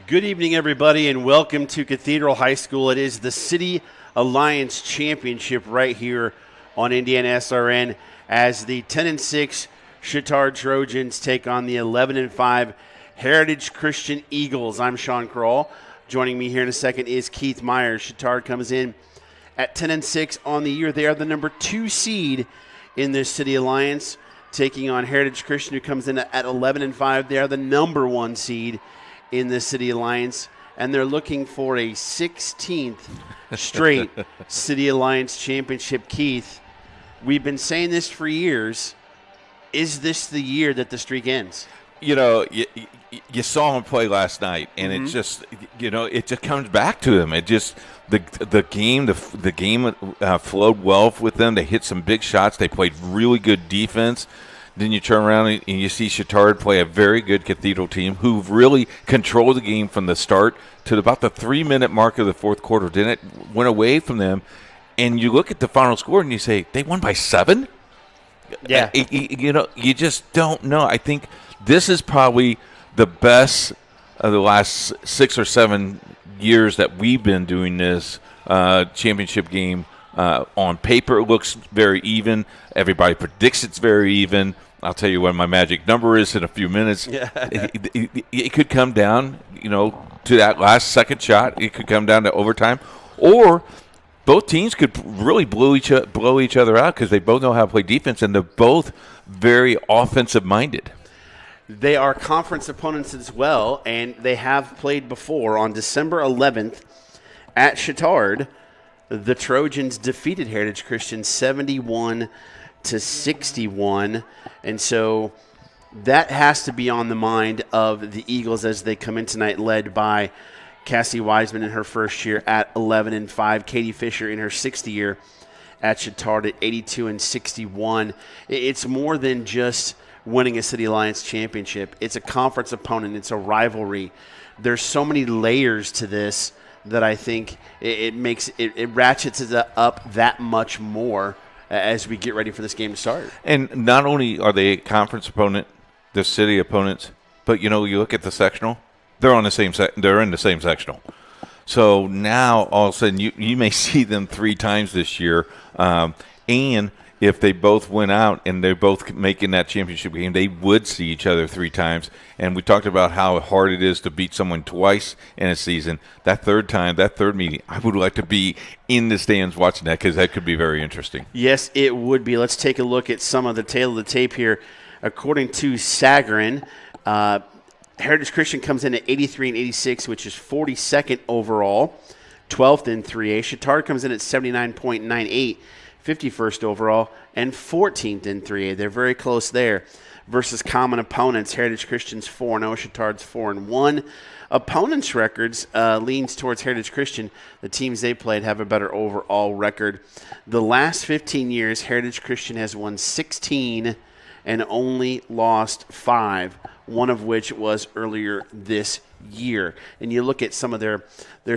Good evening, everybody, and welcome to Cathedral High School. It is the City Alliance Championship right here on Indiana SRN as the 10-6 Chatard Trojans take on the 11-5 Heritage Christian Eagles. I'm Sean Kroll. Joining me here in a second is Keith Myers. Chatard comes in at 10-6 on the year. They are the number 2 seed in this City Alliance, taking on Heritage Christian, who comes in at 11-5. They are the number 1 seed in the City Alliance, and they're looking for a 16th straight City Alliance championship. Keith, we've been saying this for years. Is this the year that the streak ends? You know, you saw him play last night, and it just, it just comes back to them. It just the game flowed well with them. They hit some big shots. They played really good defense. Then you turn around and you see Chatard play a very good Cathedral team who really controlled the game from the start to about the 3-minute mark of the fourth quarter. Then it went away from them, and you look at the final score and you say, they won by 7? Yeah. You just don't know. I think this is probably the best of the last 6 or 7 years that we've been doing this championship game. On paper, it looks very even. Everybody predicts it's very even. I'll tell you what my magic number is in a few minutes. Yeah. It could come down, to that last second shot. It could come down to overtime, or both teams could really blow each other out because they both know how to play defense, and they're both very offensive-minded. They are conference opponents as well, and they have played before. On December 11th at Chatard, the Trojans defeated Heritage Christian 71-61, and so that has to be on the mind of the Eagles as they come in tonight, led by Cassie Wiseman in her first year at 11-5, Katie Fisher in her 6th year at Chatard at 82-61. It's more than just winning a City Alliance championship. It's a conference opponent. It's a rivalry. There's so many layers to this that I think it ratchets it up that much more as we get ready for this game to start. And not only are they a conference opponent, they're city opponents, but you look at the sectional, they're in the same sectional. So now all of a sudden you may see them 3 times this year, and if they both went out and they're both making that championship game, they would see each other 3 times. And we talked about how hard it is to beat someone twice in a season. That third meeting, I would like to be in the stands watching that because that could be very interesting. Yes, it would be. Let's take a look at some of the tail of the tape here. According to Sagarin, Heritage Christian comes in at 83-86, which is 42nd overall, 12th in 3A. Chatard comes in at 79.98. 51st overall, and 14th in 3A. They're very close there. Versus common opponents, Heritage Christian's 4-0, Chatard's 4-1. Opponents' records leans towards Heritage Christian. The teams they played have a better overall record. The last 15 years, Heritage Christian has won 16 and only lost 5, one of which was earlier this year. And you look at some of their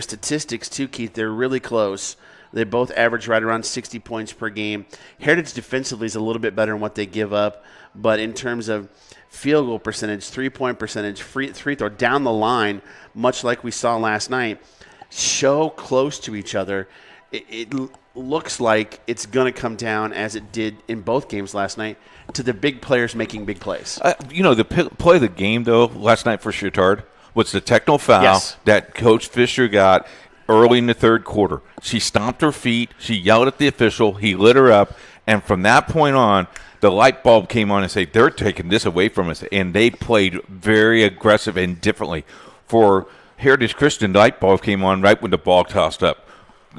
statistics too, Keith, they're really close. They both average right around 60 points per game. Heritage defensively is a little bit better in what they give up, but in terms of field goal percentage, 3-point percentage, free throw down the line, much like we saw last night, so close to each other. It looks like it's going to come down, as it did in both games last night, to the big players making big plays. The play of the game, though, last night for Chatard was the technical foul that Coach Fisher got early in the third quarter. She stomped her feet. She yelled at the official. He lit her up. And from that point on, the light bulb came on and said, they're taking this away from us. And they played very aggressive and differently. For Heritage Christian, the light bulb came on right when the ball tossed up.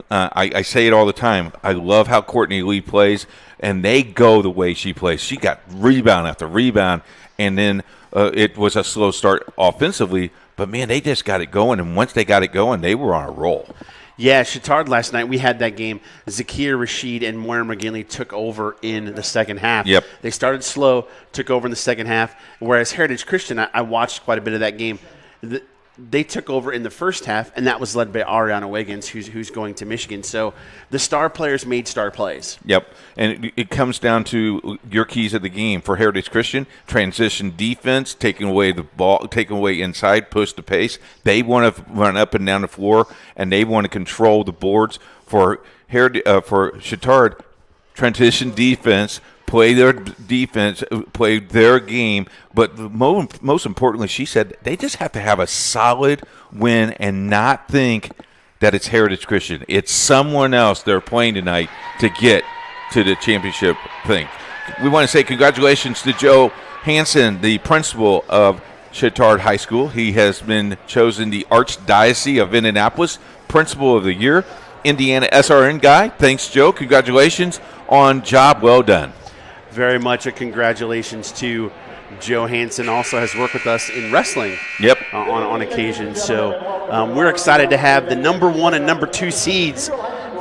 I say it all the time. I love how Courtney Lee plays, and they go the way she plays. She got rebound after rebound, and then it was a slow start offensively. But, man, they just got it going, and once they got it going, they were on a roll. Yeah, Chatard last night, we had that game. Zakir Rashid and Moira McGinley took over in the second half. Yep. They started slow, took over in the second half, whereas Heritage Christian, I watched quite a bit of that game. They took over in the first half, and that was led by Ariana Wiggins, who's going to Michigan. So the star players made star plays. Yep, and it comes down to your keys of the game for Heritage Christian: transition defense, taking away the ball, taking away inside, push the pace. They want to run up and down the floor, and they want to control the boards. For Chatard, transition defense. Play their defense, play their game, but most importantly, she said they just have to have a solid win and not think that it's Heritage Christian. It's someone else they're playing tonight to get to the championship thing. We want to say congratulations to Joe Hansen, the principal of Chatard High School. He has been chosen the Archdiocese of Indianapolis Principal of the Year, Indiana SRN guy. Thanks, Joe. Congratulations on job well done. Very much a congratulations to Joe Hansen. Also has worked with us in wrestling on occasion. So we're excited to have the number 1 and number 2 seeds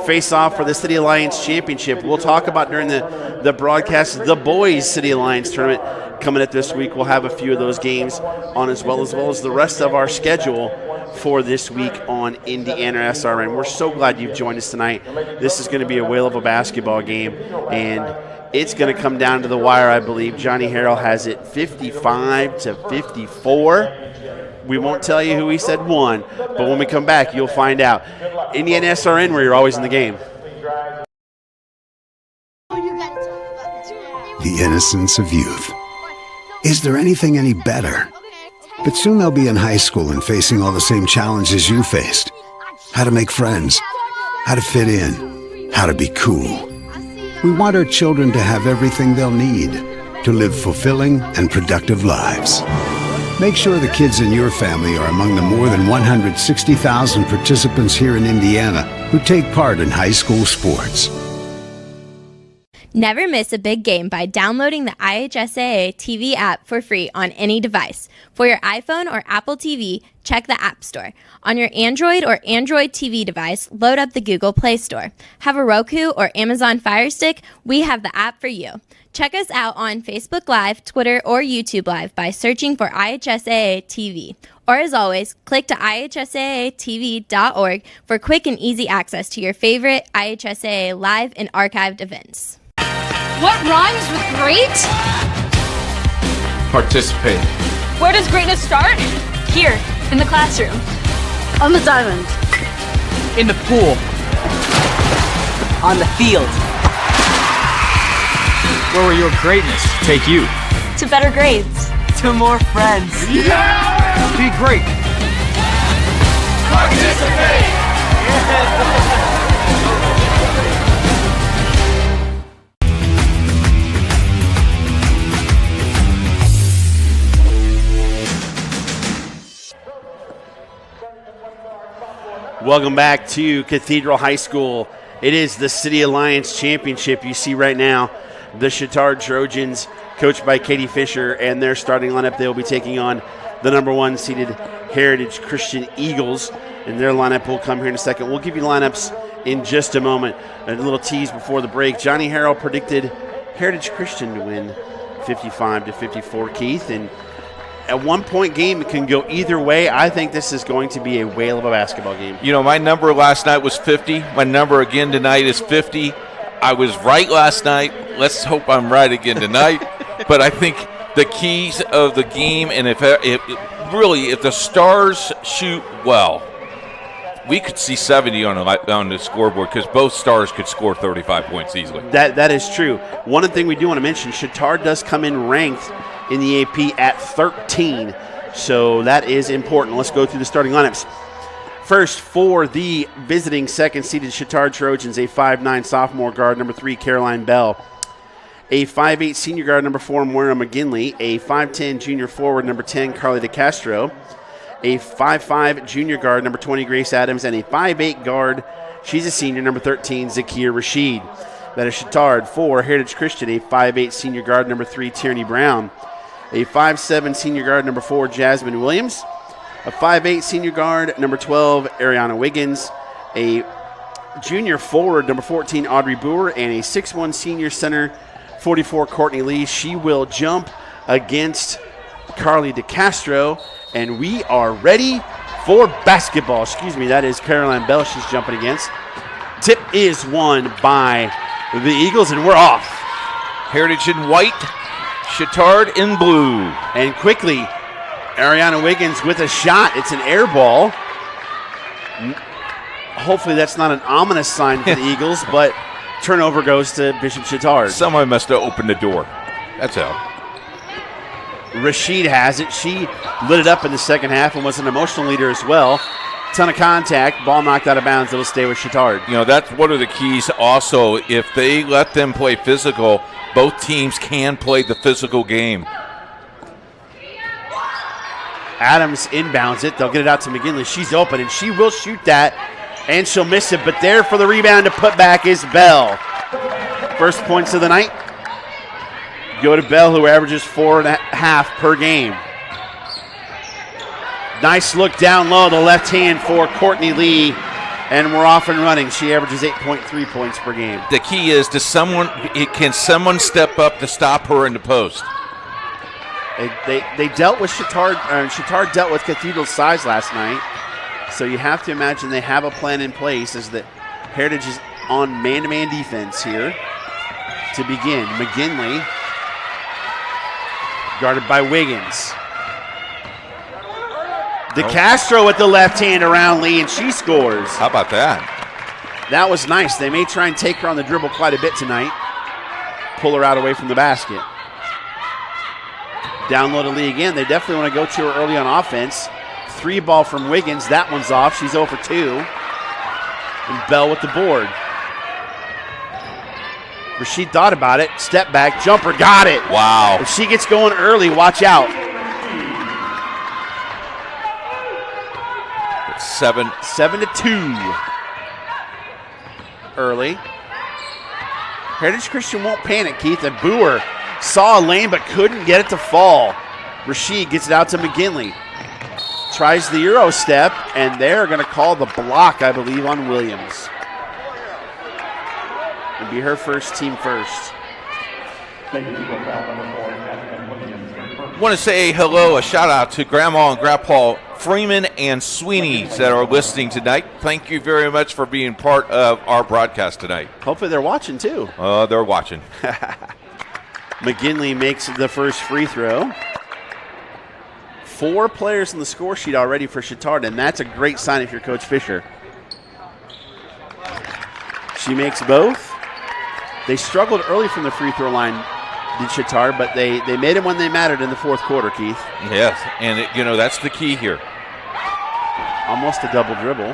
face off for the City Alliance Championship. We'll talk about during the broadcast the boys City Alliance tournament coming up this week. We'll have a few of those games on as well as the rest of our schedule for this week on Indiana SRN. We're so glad you've joined us tonight. This is going to be a whale of a basketball game, and it's going to come down to the wire, I believe. Johnny Harrell has it 55-54. We won't tell you who he said won, but when we come back, you'll find out. Indiana SRN, where you're always in the game. The innocence of youth. Is there anything any better? But soon they'll be in high school and facing all the same challenges you faced. How to make friends, how to fit in, how to be cool. We want our children to have everything they'll need to live fulfilling and productive lives. Make sure the kids in your family are among the more than 160,000 participants here in Indiana who take part in high school sports. Never miss a big game by downloading the IHSAA TV app for free on any device. For your iPhone or Apple TV, check the App Store. On your Android or Android TV device, load up the Google Play Store. Have a Roku or Amazon Fire Stick? We have the app for you. Check us out on Facebook Live, Twitter, or YouTube Live by searching for IHSAA TV. Or as always, click to IHSAATV.org for quick and easy access to your favorite IHSAA live and archived events. What rhymes with great? Participate. Where does greatness start? Here, in the classroom. On the diamond. In the pool. On the field. Where will your greatness take you? To better grades. To more friends. Yeah! Be great. Participate! Welcome back to Cathedral High School. It is the City Alliance Championship. You see right now the Chatard Trojans, coached by Katie Fisher, and their starting lineup. They'll be taking on the number 1 seeded Heritage Christian Eagles, and their lineup will come here in a second. We'll give you lineups in just a moment. A little tease before the break. Johnny Harrell predicted Heritage Christian to win 55-54, Keith. And at 1 point game, it can go either way. I think this is going to be a whale of a basketball game. You know, my number last night was 50. My number again tonight is 50. I was right last night. Let's hope I'm right again tonight. But I think the keys of the game, and if the Stars shoot well, we could see 70 on the scoreboard because both Stars could score 35 points easily. That is true. One thing we do want to mention, Chatard does come in ranked in the AP at 13, so that is important. Let's go through the starting lineups. First, for the visiting second-seeded Chatard Trojans, a 5'9 sophomore guard, number 3, Caroline Bell. A 5'8 senior guard, number 4, Moira McGinley. A 5'10 junior forward, number 10, Carly DeCastro. A 5'5 junior guard, number 20, Grace Adams. And a 5'8 guard, she's a senior, number 13, Zakia Rashid. That is Chatard. For Heritage Christian, a 5'8 senior guard, number 3, Tierney Brown. A 5'7 senior guard, number 4, Jasmine Williams. A 5'8 senior guard, number 12, Ariana Wiggins. A junior forward, number 14, Audrey Boer. And a 6'1 senior center, 44, Courtney Lee. She will jump against Carly DeCastro. And we are ready for basketball. That is Caroline Bell she's jumping against. Tip is won by the Eagles, and we're off. Heritage in white, Chatard in blue. And quickly, Ariana Wiggins with a shot. It's an air ball. Hopefully that's not an ominous sign for the Eagles, but turnover goes to Bishop Chatard. Someone must have opened the door. That's how. Rashid has it. She lit it up in the second half and was an emotional leader as well. Ton of contact. Ball knocked out of bounds. It'll stay with Chatard. You know, that's one of the keys also. If they let them play physical, both teams can play the physical game. Adams inbounds it. They'll get it out to McGinley. She's open, and she will shoot that, and she'll miss it. But there for the rebound to put back is Bell. First points of the night go to Bell, who averages 4.5 per game. Nice look down low, the left hand for Courtney Lee, and we're off and running. She averages 8.3 points per game. The key is, can someone step up to stop her in the post? They dealt with Chatard. Chatard dealt with Cathedral's size last night, so you have to imagine they have a plan in place as that Heritage is on man-to-man defense here to begin. McGinley guarded by Wiggins. DeCastro with the left hand around Lee, and she scores. How about that? That was nice. They may try and take her on the dribble quite a bit tonight. Pull her out away from the basket. Down low to Lee again. They definitely want to go to her early on offense. 3 ball from Wiggins. That one's off. She's 0 for 2. And Bell with the board. Rashid thought about it. Step back. Jumper. Got it. Wow. If she gets going early, watch out. 7-2. Early. Heritage Christian won't panic, Keith. And Boer saw a lane but couldn't get it to fall. Rashid gets it out to McGinley. Tries the Euro step, and they're going to call the block, I believe, on Williams. It'll be her first, team first. Want to say hello, a shout out to Grandma and Grandpa Freeman and Sweeney's that are listening tonight. Thank you very much for being part of our broadcast tonight. Hopefully they're watching too. They're watching. McGinley makes the first free throw. 4 players in the score sheet already for Chatard, and that's a great sign if you're Coach Fisher. She makes both. They struggled early from the free throw line, did Chatard, but they made them when they mattered in the fourth quarter, Keith. Yes, and that's the key here. Almost a double dribble.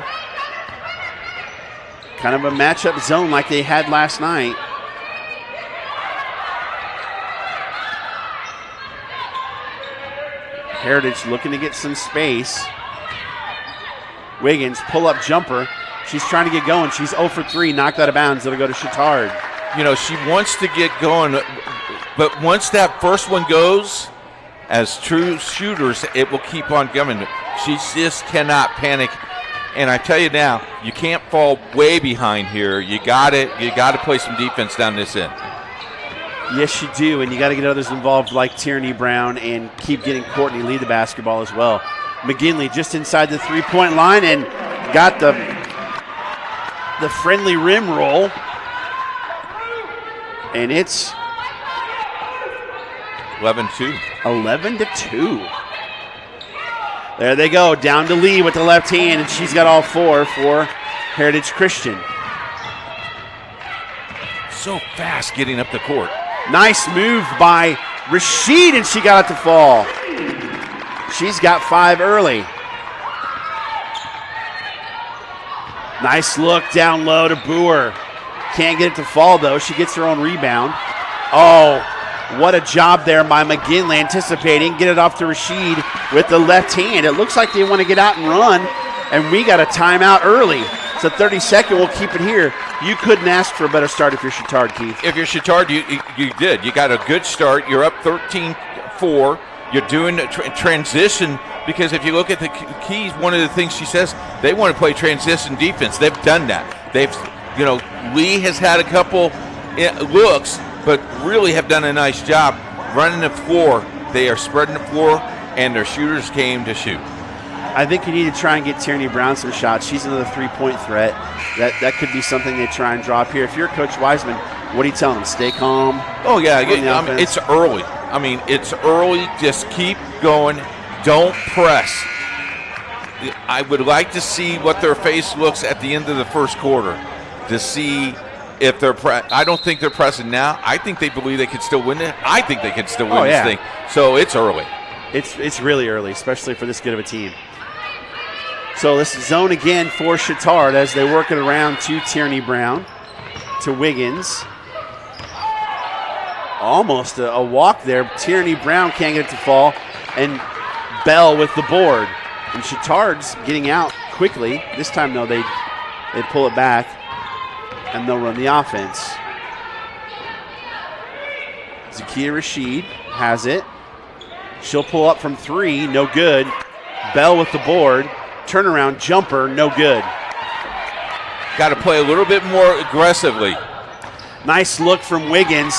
Kind of a matchup zone like they had last night. Heritage looking to get some space. Wiggins, pull-up jumper. She's trying to get going. She's 0 for 3, knocked out of bounds. It'll go to Chatard. She wants to get going, but once that first one goes, as true shooters, it will keep on coming. She just cannot panic. And I tell you now, you can't fall way behind here. You got to play some defense down this end. Yes, you do, and you got to get others involved like Tierney Brown and keep getting Courtney Lee the basketball as well. McGinley just inside the three-point line and got the friendly rim roll, and it's 11-2. 11-2. There they go, down to Lee with the left hand, and she's got all four for Heritage Christian. So fast getting up the court. Nice move by Rashid, and she got it to fall. She's got 5 early. Nice look down low to Boer. Can't get it to fall, though. She gets her own rebound. Oh, what a job there by McGinley, anticipating. Get it off to Rashid with the left hand. It looks like they want to get out and run, and we got a timeout early. So 30-second, we'll keep it here. You couldn't ask for a better start if you're Chatard, Keith. If you're Chatard, you did. You got a good start. You're up 13-4. You're doing a transition, because if you look at the keys, one of the things she says, they want to play transition defense. They've done that. Lee has had a couple looks, but really have done a nice job running the floor. They are spreading the floor, and their shooters came to shoot. I think you need to try and get Tierney Brown some shots. She's another three-point threat. That could be something they try and drop here. If you're Coach Wiseman, what are you telling them? Stay calm? Oh, yeah. It's early. It's early. Just keep going. Don't press. I would like to see what their face looks at the end of the first quarter to see if they're I don't think they're pressing now. I think they believe they could still win it. I think they could still win this thing. So it's early. It's really early, especially for this good of a team. So this is zone again for Chatard as they work it around to Tierney Brown, to Wiggins. Almost a walk there. Tierney Brown can't get it to fall, and Bell with the board. And Chatard's getting out quickly. This time, though, they pull it back, and they'll run the offense. Zakia Rashid has it. She'll pull up from 3, no good. Bell with the board. Turnaround jumper, no good. Got to play a little bit more aggressively. Nice look from Wiggins.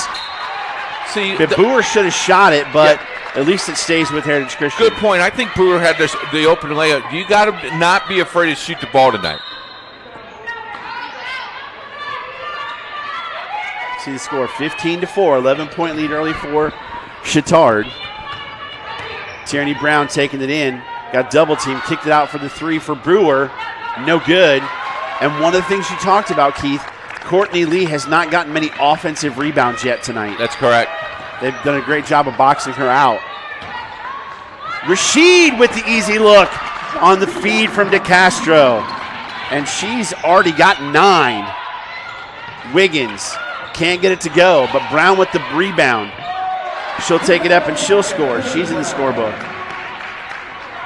See, Boer should have shot it, but at least it stays with Heritage Christian. Good point. I think Boer had the open layup. You got to not be afraid to shoot the ball tonight. See the score, 15-4, 11-point lead early for Chatard. Tierney Brown taking it in. Got double team, kicked it out for the 3 for Brewer. No good. And one of the things you talked about, Keith, Courtney Lee has not gotten many offensive rebounds yet tonight. That's correct. They've done a great job of boxing her out. Rashid with the easy look on the feed from DeCastro. And she's already got 9. Wiggins can't get it to go, but Brown with the rebound. She'll take it up and she'll score. She's in the scorebook.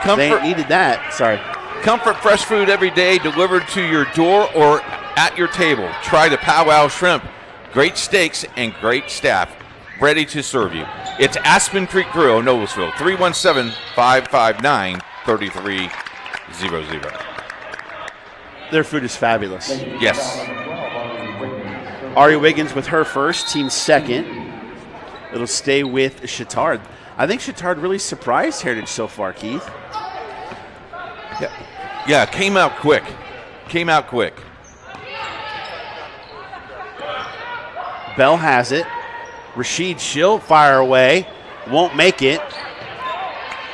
They needed that. Sorry. Comfort fresh food every day delivered to your door or at your table. Try the Powwow Shrimp. Great steaks and great staff ready to serve you. It's Aspen Creek Grill, Noblesville, 317-559-3300. Their food is fabulous. Yes. Ari Wiggins with her first, team second. It'll stay with Chatard. I think Chatard really surprised Heritage so far, Keith. Yeah, came out quick. Bell has it. Rashid, she'll fire away. Won't make it.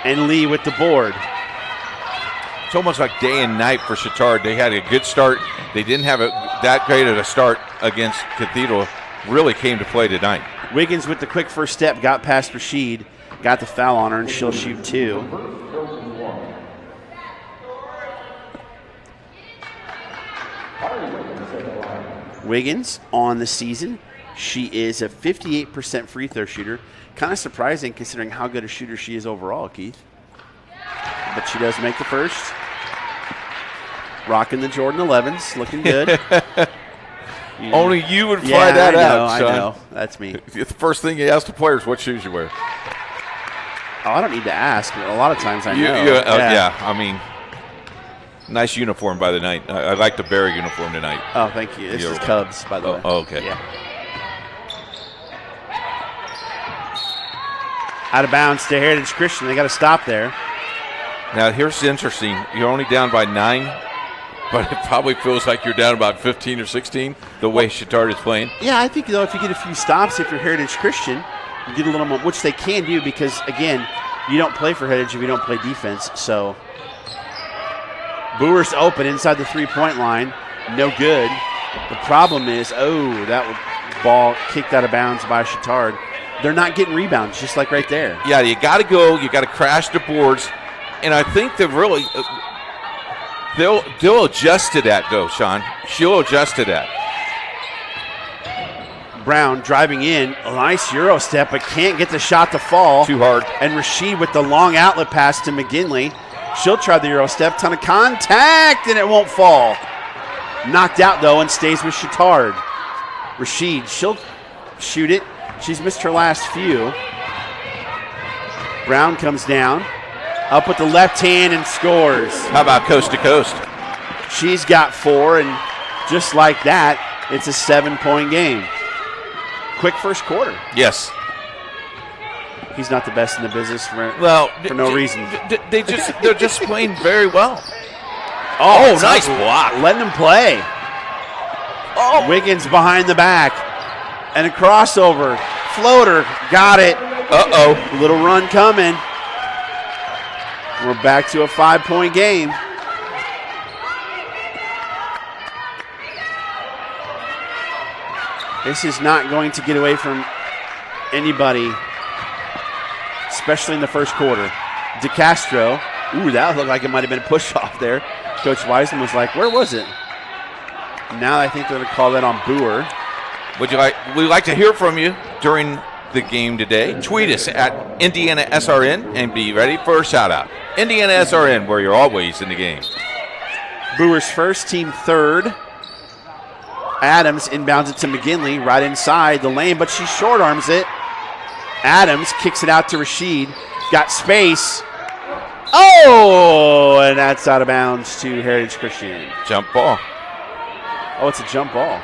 And Lee with the board. It's almost like day and night for Chatard. They had a good start. They didn't have that great of a start against Cathedral. Really came to play tonight. Wiggins with the quick first step, got past Rashid, got the foul on her, and she'll shoot 2. Wiggins on the season. She is a 58% free throw shooter. Kind of surprising considering how good a shooter she is overall, Keith. But she does make the first. Rocking the Jordan 11s, looking good. Only you would find that out, son. I know. That's me. The first thing you ask the players, what shoes you wear. Oh, I don't need to ask. A lot of times I know. Yeah, I mean, nice uniform by the night. I like the Barry uniform tonight. Oh, thank you. This is Cubs, by the way. Oh, okay. Yeah. Out of bounds to Heritage Christian. They got to stop there. Now, here's interesting. You're only down by 9, but it probably feels like you're down about 15 or 16 the way Chatard is playing. Yeah, I think, though, if you get a few stops, if you're Heritage Christian, you get a little more, which they can do because, again, you don't play for Heritage if you don't play defense. So Boer's open inside the three-point line. No good. The problem is, that ball kicked out of bounds by Chatard. They're not getting rebounds, just like right there. Yeah, you got to go. You got to crash the boards. And I think they're really they'll adjust to that, though, Sean. She'll adjust to that. Brown driving in, a nice Euro step, but can't get the shot to fall. Too hard. And Rashid with the long outlet pass to McGinley. She'll try the Euro step, ton of contact, and it won't fall. Knocked out, though, and stays with Chatard. Rashid, she'll shoot it. She's missed her last few. Brown comes down, up with the left hand and scores. How about coast to coast? She's got 4, and just like that, it's a 7-point game. Quick first quarter. Yes. He's not the best in the business for no reason. They're just playing very well. Oh, nice block. Letting them play. Oh. Wiggins behind the back. And a crossover. Floater. Got it. Uh-oh. Little run coming. We're back to a 5-point game. This is not going to get away from anybody, especially in the first quarter. DeCastro. Ooh, that looked like it might have been a push-off there. Coach Wiseman was like, where was it? Now I think they're going to call that on Boer. We'd like to hear from you during the game today. Tweet us at Indiana SRN and be ready for a shout-out. Indiana SRN, where you're always in the game. Boer's first, team third. Adams inbounds it to McGinley right inside the lane, but she short arms it. Adams kicks it out to Rashid. Got space. Oh, and that's out of bounds to Heritage Christian. Jump ball. Oh, it's a jump ball.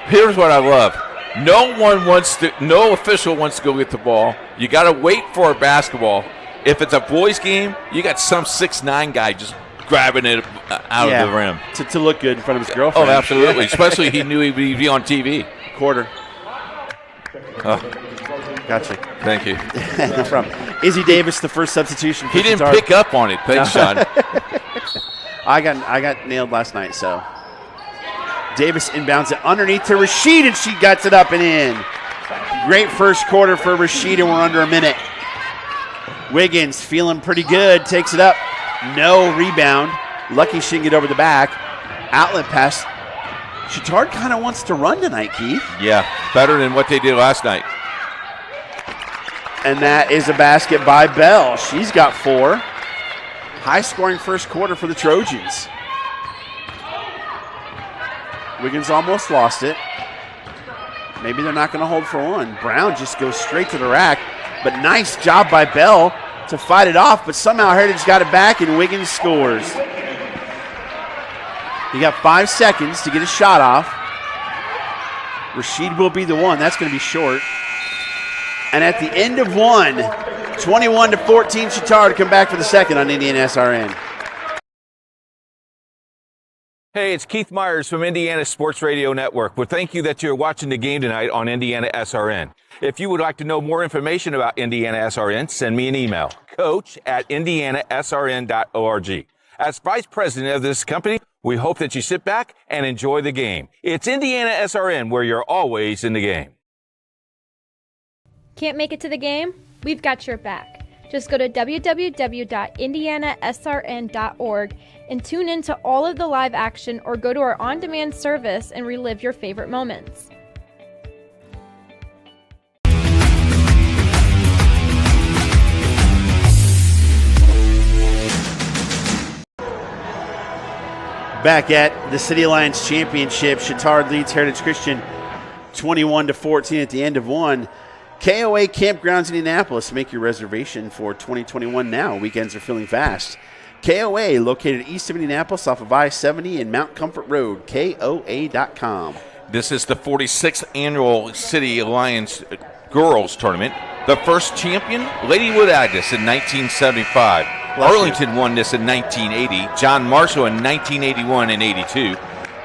Here's what I love. No official wants to go get the ball. You got to wait for a basketball. If it's a boys game, you got some 6'9" guy just grabbing it out of the rim. To look good in front of his girlfriend. Oh, absolutely. Especially he knew he'd be on TV. Quarter. Oh. Gotcha. Thank you. No problem. Izzy Davis, the first substitution. He didn't pick up on it. Thanks, Sean. I got nailed last night, so. Davis inbounds it underneath to Rashid, and she guts it up and in. Great first quarter for Rashid, and we're under a minute. Wiggins feeling pretty good, takes it up. No rebound. Lucky she didn't get over the back. Outlet pass. Chatard kind of wants to run tonight, Keith. Yeah, better than what they did last night. And that is a basket by Bell. She's got 4. High-scoring first quarter for the Trojans. Wiggins almost lost it. Maybe they're not going to hold for one. Brown just goes straight to the rack. But nice job by Bell to fight it off. But somehow Heritage got it back, and Wiggins scores. He got 5 seconds to get a shot off. Rashid will be the one. That's going to be short. And at the end of one, 21-14, Chatard come back for the second on Indiana SRN. Hey, it's Keith Myers from Indiana Sports Radio Network. Well, thank you that you're watching the game tonight on Indiana SRN. If you would like to know more information about Indiana SRN, send me an email, coach@indianasrn.org. As vice president of this company, we hope that you sit back and enjoy the game. It's Indiana SRN, where you're always in the game. Can't make it to the game? We've got your back. Just go to www.indianasrn.org and tune in to all of the live action, or go to our on-demand service and relive your favorite moments. Back at the City Alliance Championship, Chatard leads Heritage Christian 21-14 at the end of one. KOA Campgrounds Indianapolis. Make your reservation for 2021 now. Weekends are filling fast. KOA, located east of Indianapolis off of I-70 and Mount Comfort Road. KOA.com. This is the 46th annual City Alliance Girls Tournament. The first champion, Ladywood Agnes in 1975. Arlington won this in 1980. John Marshall in 1981 and 82.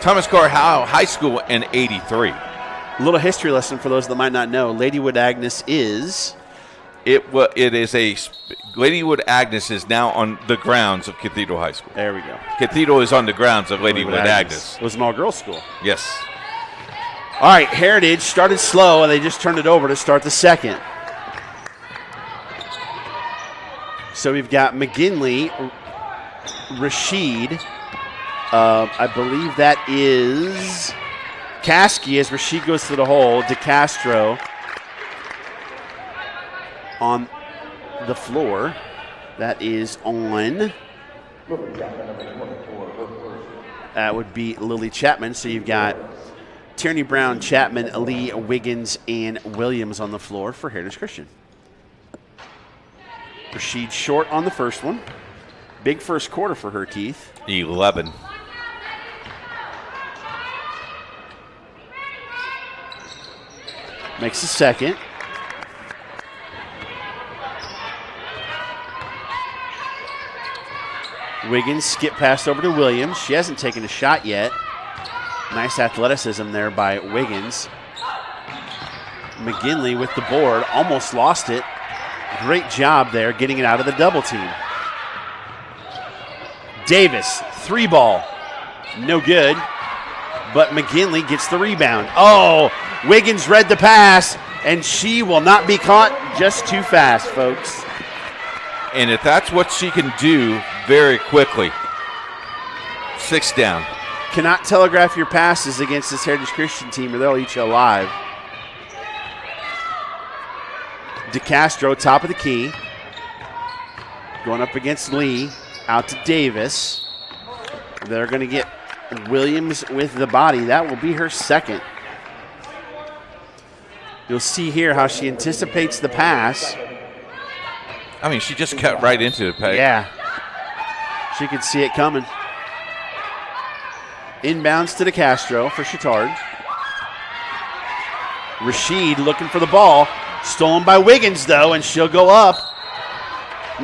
Thomas Carr High School in 83. A little history lesson for those that might not know. Ladywood Agnes is... Ladywood Agnes is now on the grounds of Cathedral High School. There we go. Cathedral is on the grounds of Ladywood Agnes. It was an all-girls school. Yes. All right, Heritage started slow, and they just turned it over to start the second. So we've got McGinley, Rashid. I believe that is Caskey as Rashid goes to the hole. DeCastro on the floor. That is on. That would be Lily Chapman. So you've got Tierney Brown, Chapman, Lee, Wiggins, and Williams on the floor for Heritage Christian. Rashid short on the first one. Big first quarter for her, Keith. 11. Makes the second. Wiggins skip pass over to Williams. She hasn't taken a shot yet. Nice athleticism there by Wiggins. McGinley with the board. Almost lost it. Great job there getting it out of the double team. Davis, 3-ball. No good. But McGinley gets the rebound. Oh, Wiggins read the pass, and she will not be caught just too fast, folks. And if that's what she can do very quickly, 6 down. Cannot telegraph your passes against this Heritage Christian team or they'll eat you alive. DeCastro, top of the key. Going up against Lee. Out to Davis. They're going to get Williams with the body. That will be her second. You'll see here how she anticipates the pass. I mean, she just cut right into it. Yeah. She could see it coming. Inbounds to DeCastro for Chatard. Rashid looking for the ball. Stolen by Wiggins, though, and she'll go up.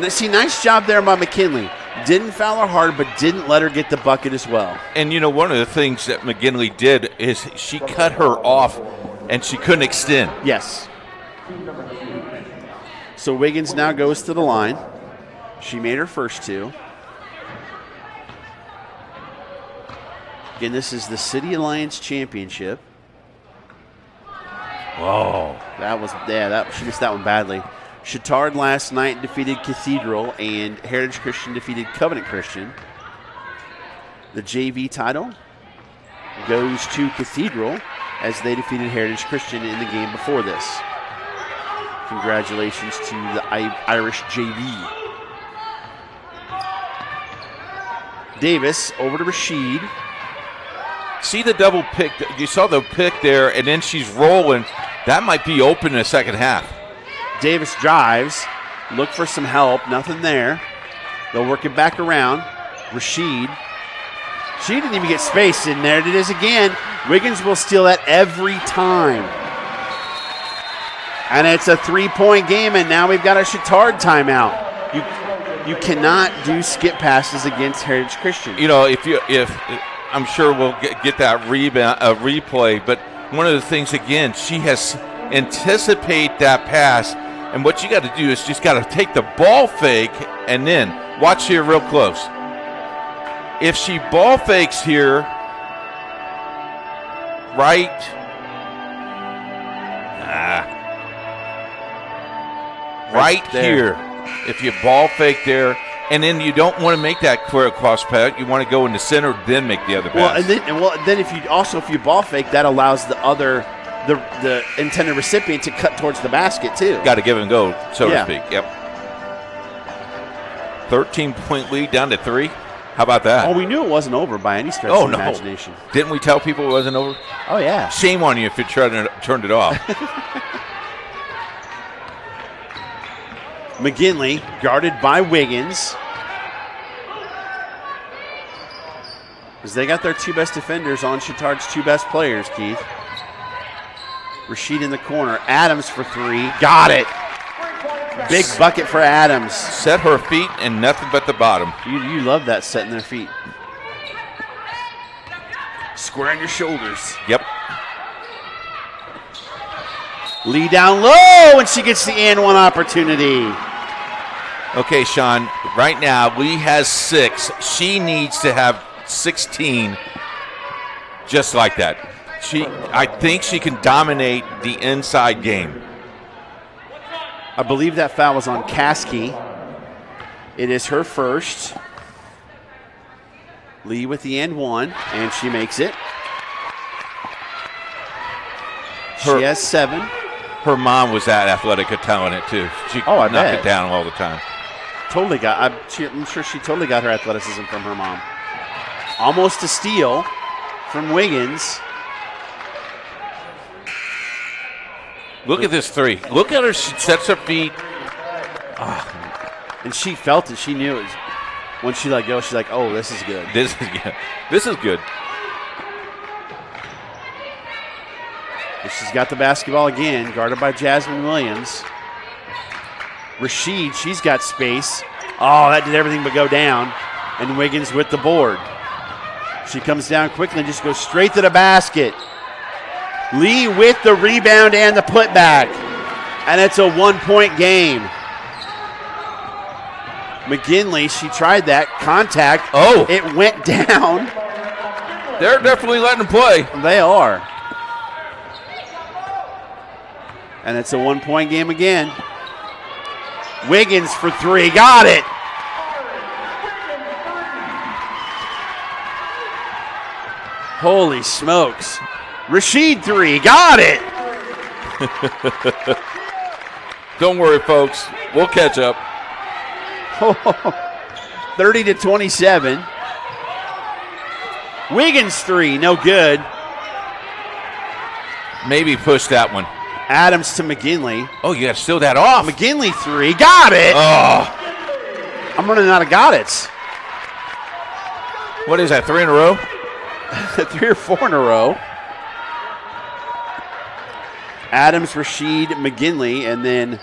See, nice job there by McKinley. Didn't foul her hard, but didn't let her get the bucket as well. And, you know, one of the things that McGinley did is she cut her off, and she couldn't extend. Yes. So Wiggins now goes to the line. She made her first 2. Again, this is the City Alliance Championship. Whoa. She missed that one badly. Chatard last night defeated Cathedral, and Heritage Christian defeated Covenant Christian. The JV title goes to Cathedral as they defeated Heritage Christian in the game before this. Congratulations to the Irish JV. Davis over to Rashid. See the double pick. You saw the pick there, and then she's rolling. That might be open in the second half. Davis drives. Look for some help. Nothing there. They'll work it back around. Rashid. She didn't even get space in there. It is again. Wiggins will steal that every time. And it's a 3-point game, and now we've got a Chatard timeout. You cannot do skip passes against Heritage Christian. You know, if I'm sure we'll get that replay, but one of the things, again, she has anticipate that pass, and what you got to do is just got to take the ball fake and then watch here real close. If she ball fakes here, right here, if you ball fake there, and then you don't want to make that clear cross pass. You want to go in the center, then make the other pass. Well, and then if you ball fake, that allows the intended recipient to cut towards the basket too. Got to give and go, so to speak. Yep. 13-point lead down to 3. How about that? Oh, we knew it wasn't over by any stretch of the imagination. Didn't we tell people it wasn't over? Oh yeah. Shame on you if you turned it off. McGinley guarded by Wiggins. As they got their 2 best defenders on Chatard's 2 best players, Keith. Rashid in the corner. Adams for 3. Got it. Big bucket for Adams. Set her feet and nothing but the bottom. You love that, setting their feet. Square on your shoulders. Yep. Lee down low, and she gets the and one opportunity. Okay, Sean, right now Lee has 6. She needs to have 16 just like that. I think she can dominate the inside game. I believe that foul was on Caskey. It is her first. Lee with the and one, and she makes it. She has 7. Her mom was that athletic of talented too. She knocked it down all the time. Totally I'm sure she totally got her athleticism from her mom. Almost a steal from Wiggins. Look at this 3. Look at her. She sets her feet. And she felt it. She knew it. When she let go, she's like, oh, this is good. This is good. And she's got the basketball again, guarded by Jasmine Williams. Rasheed, she's got space. Oh, that did everything but go down. And Wiggins with the board. She comes down quickly and just goes straight to the basket. Lee with the rebound and the putback. And it's a 1-point game. McGinley, she tried that. Contact. Oh. It went down. They're definitely letting them play. They are. And it's a 1-point game again. Wiggins for 3. Got it. Holy smokes. Rasheed 3. Got it. Don't worry, folks. We'll catch up. 30-27. Wiggins 3. No good. Maybe push that one. Adams to McGinley. Oh, you got to steal that off. McGinley 3. Got it. Oh. I'm running out of got it's. What is that, 3 in a row? 3 or 4 in a row. Adams, Rasheed, McGinley, and then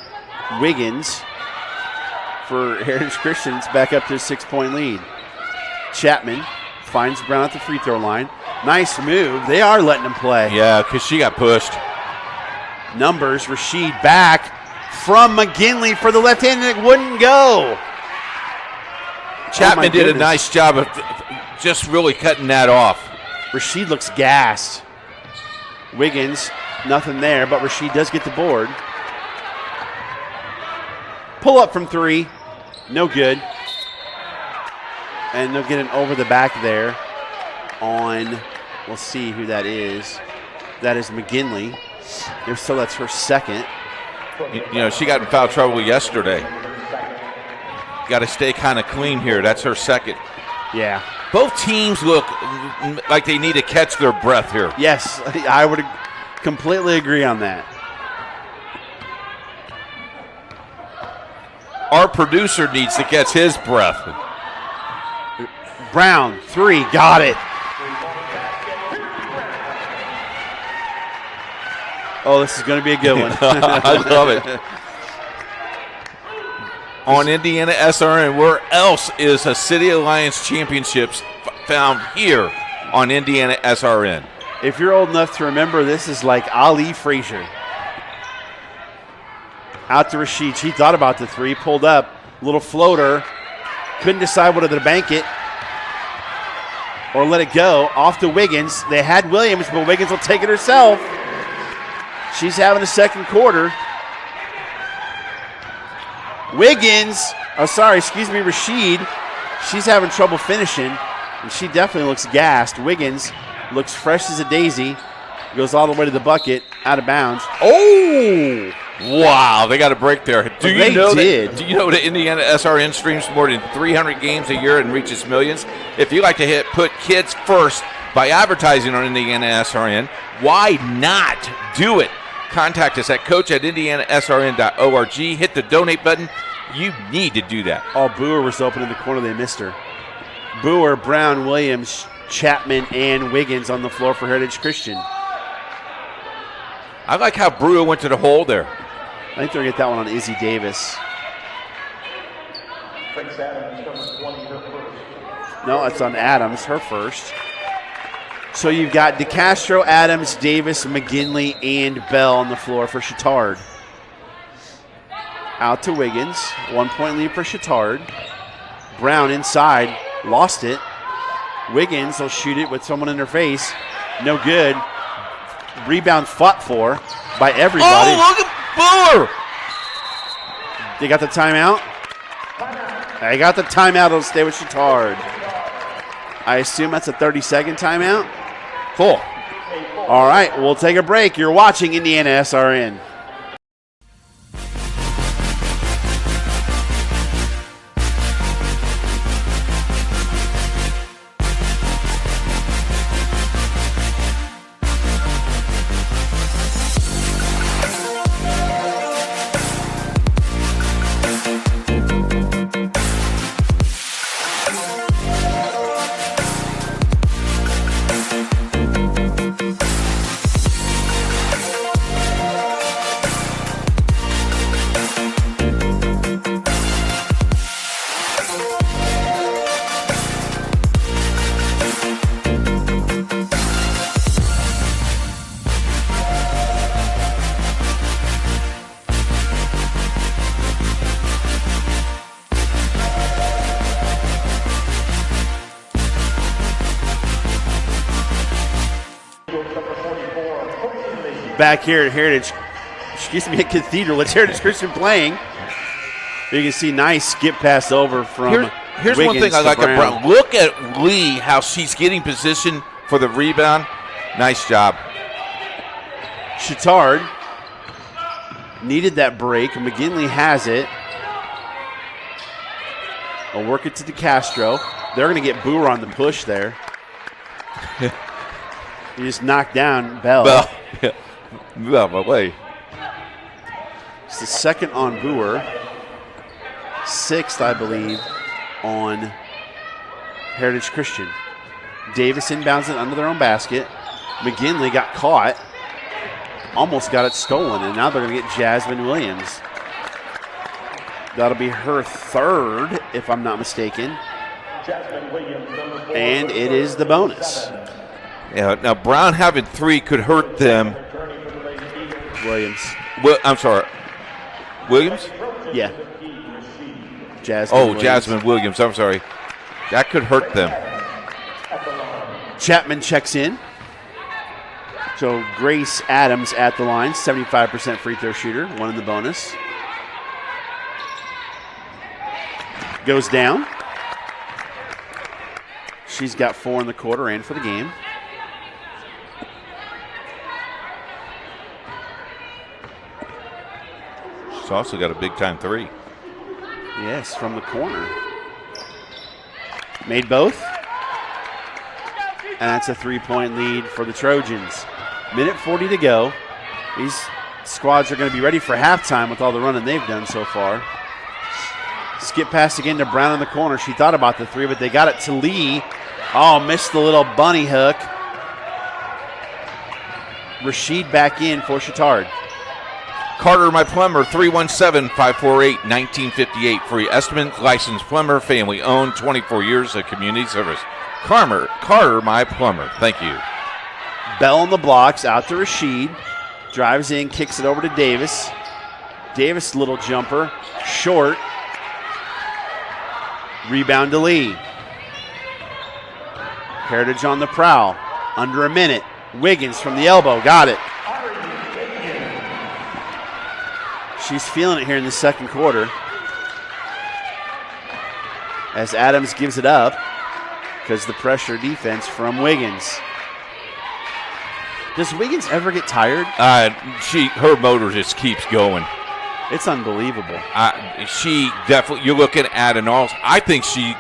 Wiggins for Heritage Christian. It's back up to a 6-point lead. Chapman finds Brown at the free throw line. Nice move. They are letting him play. Yeah, because she got pushed. Numbers, Rasheed back from McGinley for the left hand, and it wouldn't go. Chapman did a nice job of just really cutting that off. Rasheed looks gassed. Wiggins, nothing there, but Rasheed does get the board. Pull up from 3, no good. And they'll get an over the back there on, we'll see who that is. That is McGinley. So that's her second. You know, she got in foul trouble yesterday. Got to stay kind of clean here. That's her second. Yeah. Both teams look like they need to catch their breath here. Yes, I would completely agree on that. Our producer needs to catch his breath. Brown, 3, got it. Oh, this is going to be a good one. I love it. On Indiana SRN, where else is a City Alliance Championships found here on Indiana SRN? If you're old enough to remember, this is like Ali Frazier. Out to Rasheed. She thought about the 3, pulled up, little floater. Couldn't decide whether to bank it or let it go. Off to Wiggins. They had Williams, but Wiggins will take it herself. She's having a second quarter. Rasheed. She's having trouble finishing, and she definitely looks gassed. Wiggins looks fresh as a daisy. Goes all the way to the bucket, out of bounds. Oh! Wow, they got a break there. Do you know that Indiana SRN streams more than 300 games a year and reaches millions? If you like to put kids first by advertising on Indiana SRN, why not do it? Contact us at coach@indianasrn.org. Hit the donate button. You need to do that. Oh, Boer was open in the corner. They missed her. Boer, Brown, Williams, Chapman, and Wiggins on the floor for Heritage Christian. I like how Brewer went to the hole there. think they're going to get that one on Izzy Davis. No, it's on Adams, her first. So you've got DeCastro, Adams, Davis, McGinley, and Bell on the floor for Chatard. Out to Wiggins. 1 point lead for Chatard. Brown inside. Lost it. Wiggins will shoot it with someone in her face. No good. Rebound fought for by everybody. Oh, look at Fuller! They got the timeout? They got the timeout. It'll stay with Chatard. I assume that's a 30-second timeout? Cool. All right, we'll take a break. You're watching Indiana SRN. Back here at at Cathedral. It's Heritage Christian playing. You can see nice skip pass over from Here's Wiggins one thing I like Brown. at Brown. Look at Lee, how she's getting position for the rebound. Nice job. Chatard needed that break. McGinley has it. I'll work it to DeCastro. They're going to get Boer on the push there. He just knocked down Bell. Move out of my way. It's the second on Boer. Sixth, I believe, on Heritage Christian. Davis inbounds it under their own basket. McGinley got caught. Almost got it stolen, and now they're going to get Jasmine Williams. That'll be her third, if I'm not mistaken. And it is the bonus. Yeah, now Brown having three could hurt them. Williams. I'm sorry. Williams? Yeah. Jasmine Williams. I'm sorry. That could hurt them. Chapman checks in. So Grace Adams at the line, 75% free throw shooter, one in the bonus. Goes down. She's got 4 in the quarter and for the game. She's also got a big-time three. Yes, from the corner. Made both. And that's a 3-point lead for the Trojans. Minute 40 to go. These squads are going to be ready for halftime with all the running they've done so far. Skip pass again to Brown in the corner. She thought about the three, but they got it to Lee. Oh, missed the little bunny hook. Rashid back in for Chatard. Carter, my plumber, 317-548-1958. Free estimate, licensed plumber, family owned, 24 years of community service. Carter, my plumber. Thank you. Bell on the blocks, out to Rashid. Drives in, kicks it over to Davis. Davis, little jumper, short. Rebound to Lee. Heritage on the prowl. Under a minute. Wiggins from the elbow. Got it. She's feeling it here in the second quarter. As Adams gives it up because the pressure defense from Wiggins. Does Wiggins ever get tired? Her motor just keeps going. It's unbelievable. She definitely, you're looking at an all. I think she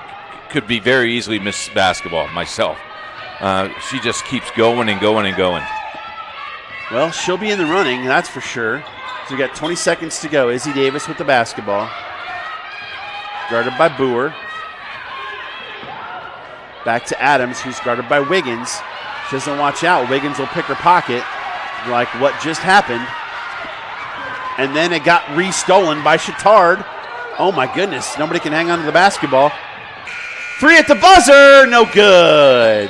could be very easily Miss Basketball myself. She just keeps going and going and going. Well, she'll be in the running, that's for sure. So we got 20 seconds to go. Izzy Davis with the basketball. Guarded by Boer. Back to Adams, who's guarded by Wiggins. She doesn't watch out. Wiggins will pick her pocket. Like, what just happened? And then it got re-stolen by Chatard. Oh, my goodness. Nobody can hang on to the basketball. 3 at the buzzer. No good.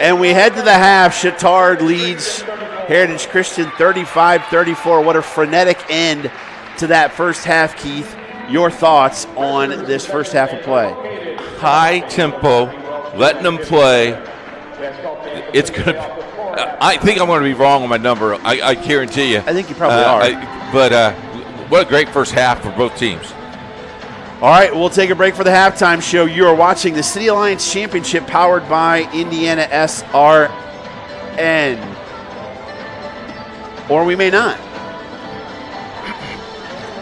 And we head to the half. Chatard leads Heritage Christian 35-34. What a frenetic end to that first half, Keith. Your thoughts on this first half of play? High tempo, letting them play. It's going to I think I'm going to be wrong on my number. I guarantee you. I think you probably are. But what a great first half for both teams. All right, we'll take a break for the halftime show. You are watching the City Alliance Championship powered by Indiana SRN. Or we may not.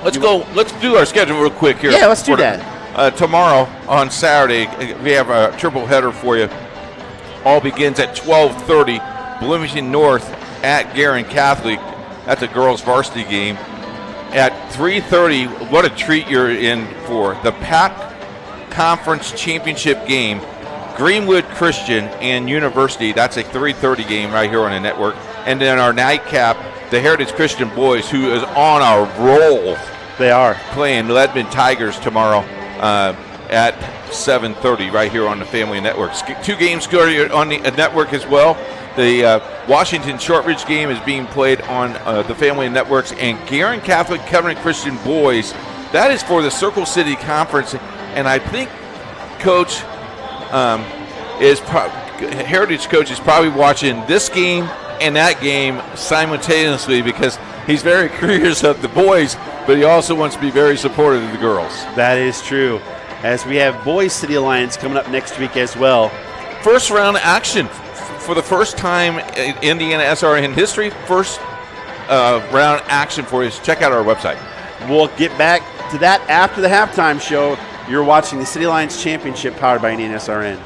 Let's do our schedule real quick here. Yeah, let's do that. Tomorrow on Saturday, we have a triple header for you. All begins at 12:30. Bloomington North at Guerin Catholic. That's a girls' varsity game. At 3:30, what a treat you're in for. The PAC Conference Championship game. Greenwood Christian and University. That's a 3:30 game right here on the network. And then our nightcap, the Heritage Christian boys, who is on a roll. They are playing Leadman Tigers tomorrow at 7:30 right here on the Family Networks. 2 games go on the network as well. The Washington Shortridge game is being played on the Family Networks, and Guerin Catholic Covenant Christian boys. That is for the Circle City Conference, and I think Coach Heritage Coach is probably watching this game and that game simultaneously because he's very curious of the boys, but he also wants to be very supportive of the girls. That is true. As we have Boys City Alliance coming up next week as well. First round action for the first time in Indiana SRN history. First round action for you. Check out our website. We'll get back to that after the halftime show. You're watching the City Alliance Championship powered by Indiana SRN.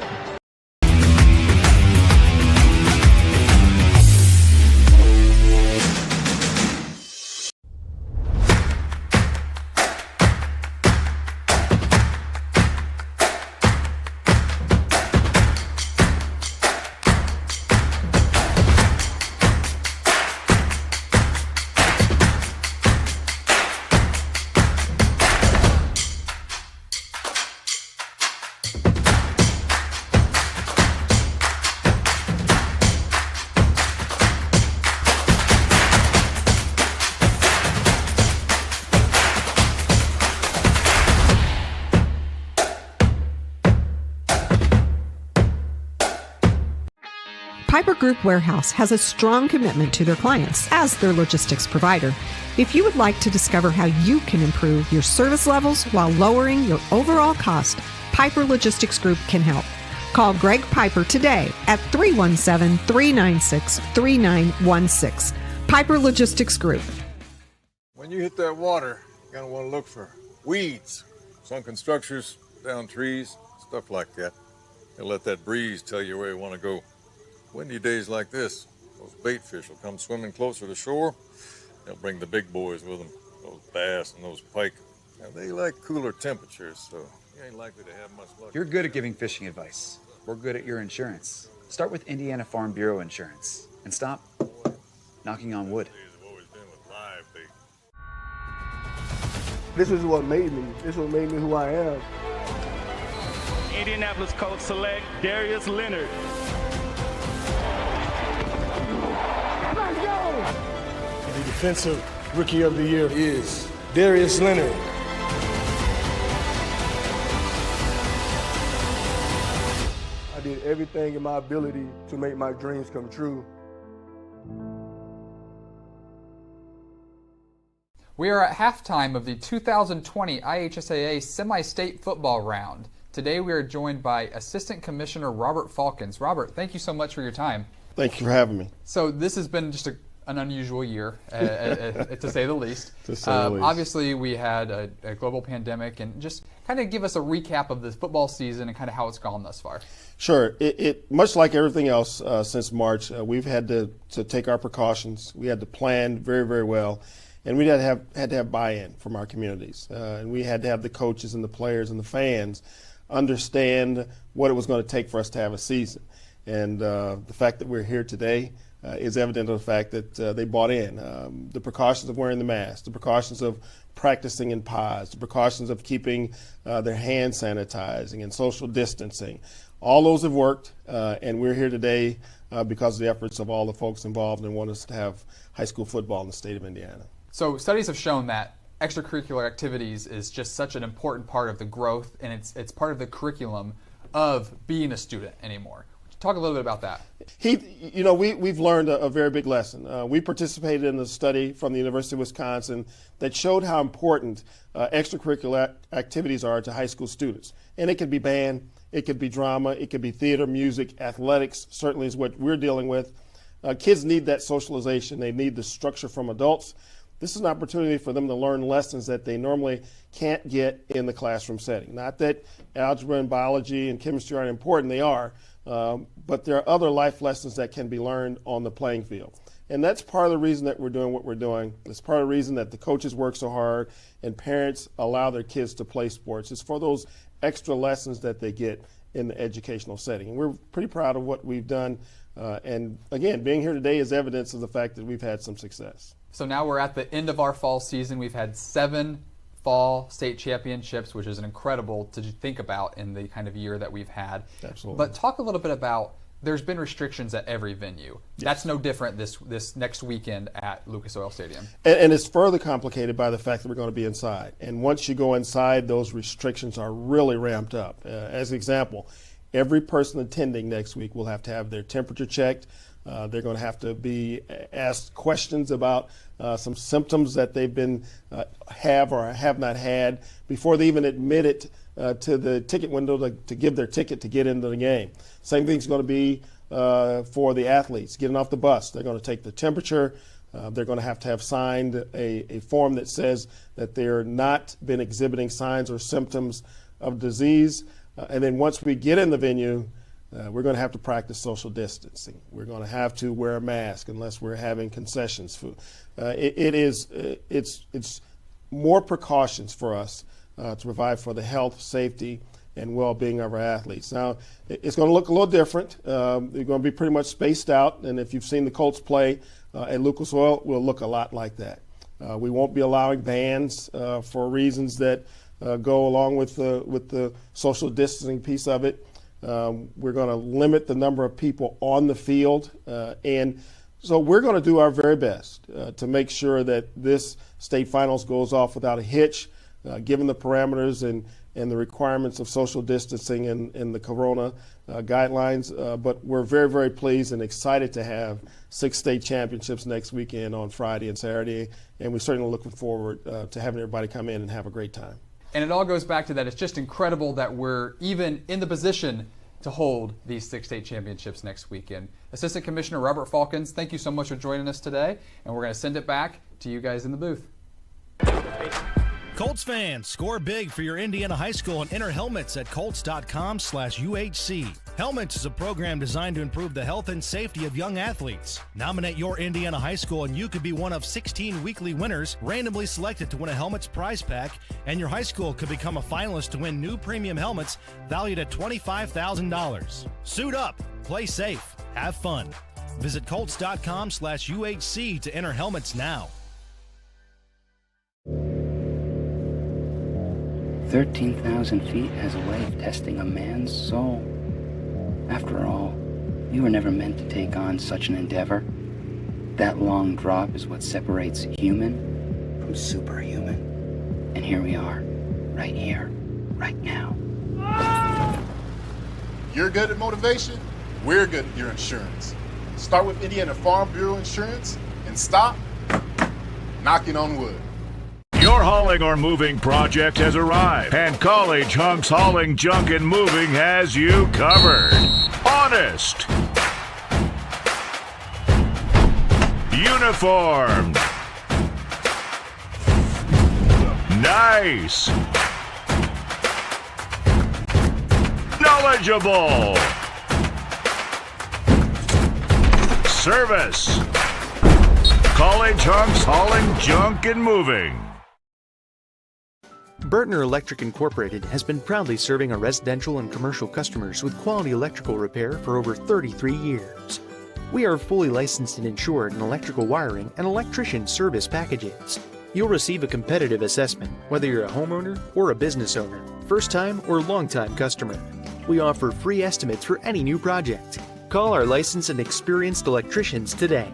Piper Group Warehouse has a strong commitment to their clients as their logistics provider. If you would like to discover how you can improve your service levels while lowering your overall cost, Piper Logistics Group can help. Call Greg Piper today at 317-396-3916. Piper Logistics Group. When you hit that water, you're going to want to look for weeds, sunken structures, down trees, stuff like that. And let that breeze tell you where you want to go. Windy days like this, those bait fish will come swimming closer to shore. They'll bring the big boys with them, those bass and those pike. Now, they like cooler temperatures, so you ain't likely to have much luck. You're good at giving fishing advice. We're good at your insurance. Start with Indiana Farm Bureau Insurance and stop knocking on wood. This is what made me. This is what made me who I am. Indianapolis Colts select Darius Leonard. Let's go! The defensive rookie of the year is Darius Leonard. I did everything in my ability to make my dreams come true. We are at halftime of the 2020 IHSAA Semi-State Football Round. Today we are joined by Assistant Commissioner Robert Falcons. Robert, thank you so much for your time. Thank you for having me. So this has been just an unusual year, to say the least. To say the least. Obviously, we had a global pandemic, and just kind of give us a recap of this football season and kind of how it's gone thus far. Sure. It much like everything else since March, we've had to take our precautions. We had to plan very, very well, and we had to have buy-in from our communities, and we had to have the coaches and the players and the fans understand what it was going to take for us to have a season. And the fact that we're here today is evident of the fact that they bought in. The precautions of wearing the mask, the precautions of practicing in pods, the precautions of keeping their hand sanitizing and social distancing. All those have worked, and we're here today because of the efforts of all the folks involved and want us to have high school football in the state of Indiana. So studies have shown that extracurricular activities is just such an important part of the growth, and it's part of the curriculum of being a student anymore. Talk a little bit about that. We've learned a very big lesson. We participated in a study from the University of Wisconsin that showed how important extracurricular activities are to high school students. And it could be band, it could be drama, it could be theater, music, athletics, certainly is what we're dealing with. Kids need that socialization. They need the structure from adults. This is an opportunity for them to learn lessons that they normally can't get in the classroom setting. Not that algebra and biology and chemistry aren't important, they are. But there are other life lessons that can be learned on the playing field. And that's part of the reason that we're doing what we're doing. It's part of the reason that the coaches work so hard and parents allow their kids to play sports. It's for those extra lessons that they get in the educational setting. And we're pretty proud of what we've done. And again, being here today is evidence of the fact that we've had some success. So now we're at the end of our fall season. We've had 7 fall state championships, which is incredible to think about in the kind of year that we've had. Absolutely. But talk a little bit about, there's been restrictions at every venue. Yes. That's no different this next weekend at Lucas Oil Stadium. And it's further complicated by the fact that we're going to be inside. And once you go inside, those restrictions are really ramped up. As an example, every person attending next week will have to have their temperature checked. They're going to have to be asked questions about some symptoms that they've been have or have not had before they even admit it to the ticket window to give their ticket to get into the game. Same thing's going to be for the athletes getting off the bus. They're going to take the temperature. They're going to have signed a form that says that they're not been exhibiting signs or symptoms of disease. And then once we get in the venue, we're going to have to practice social distancing. We're going to have to wear a mask unless we're having concessions food. It's more precautions for us to provide for the health, safety, and well-being of our athletes. Now, it's going to look a little different. They're going to be pretty much spaced out, and if you've seen the Colts play at Lucas Oil, we'll look a lot like that. We won't be allowing bands for reasons that go along with the social distancing piece of it. We're going to limit the number of people on the field, and so we're going to do our very best to make sure that this state finals goes off without a hitch, given the parameters and the requirements of social distancing and the corona guidelines. But we're very, very pleased and excited to have 6 state championships next weekend on Friday and Saturday, and we're certainly looking forward to having everybody come in and have a great time. And it all goes back to that. It's just incredible that we're even in the position to hold these 6 state championships next weekend. Assistant Commissioner Robert Falcons, thank you so much for joining us today, and we're going to send it back to you guys in the booth. Colts fans, score big for your Indiana high school and enter helmets at colts.com/UHC. Helmets is a program designed to improve the health and safety of young athletes. Nominate your Indiana high school and you could be one of 16 weekly winners randomly selected to win a helmets prize pack, and your high school could become a finalist to win new premium helmets valued at $25,000. Suit up, play safe, have fun. Visit colts.com/UHC to enter helmets now. 13,000 feet has a way of testing a man's soul. After all, you were never meant to take on such an endeavor. That long drop is what separates human from superhuman. And here we are, right here, right now. You're good at motivation, we're good at your insurance. Start with Indiana Farm Bureau Insurance and stop knocking on wood. Your hauling or moving project has arrived, and College Hunks Hauling, Junk, and Moving has you covered. Honest. Uniformed. Nice. Knowledgeable. Service. College Hunks Hauling, Junk, and Moving. Burtner Electric Incorporated has been proudly serving our residential and commercial customers with quality electrical repair for over 33 years. We are fully licensed and insured in electrical wiring and electrician service packages. You'll receive a competitive assessment, whether you're a homeowner or a business owner, first-time or long-time customer. We offer free estimates for any new project. Call our licensed and experienced electricians today.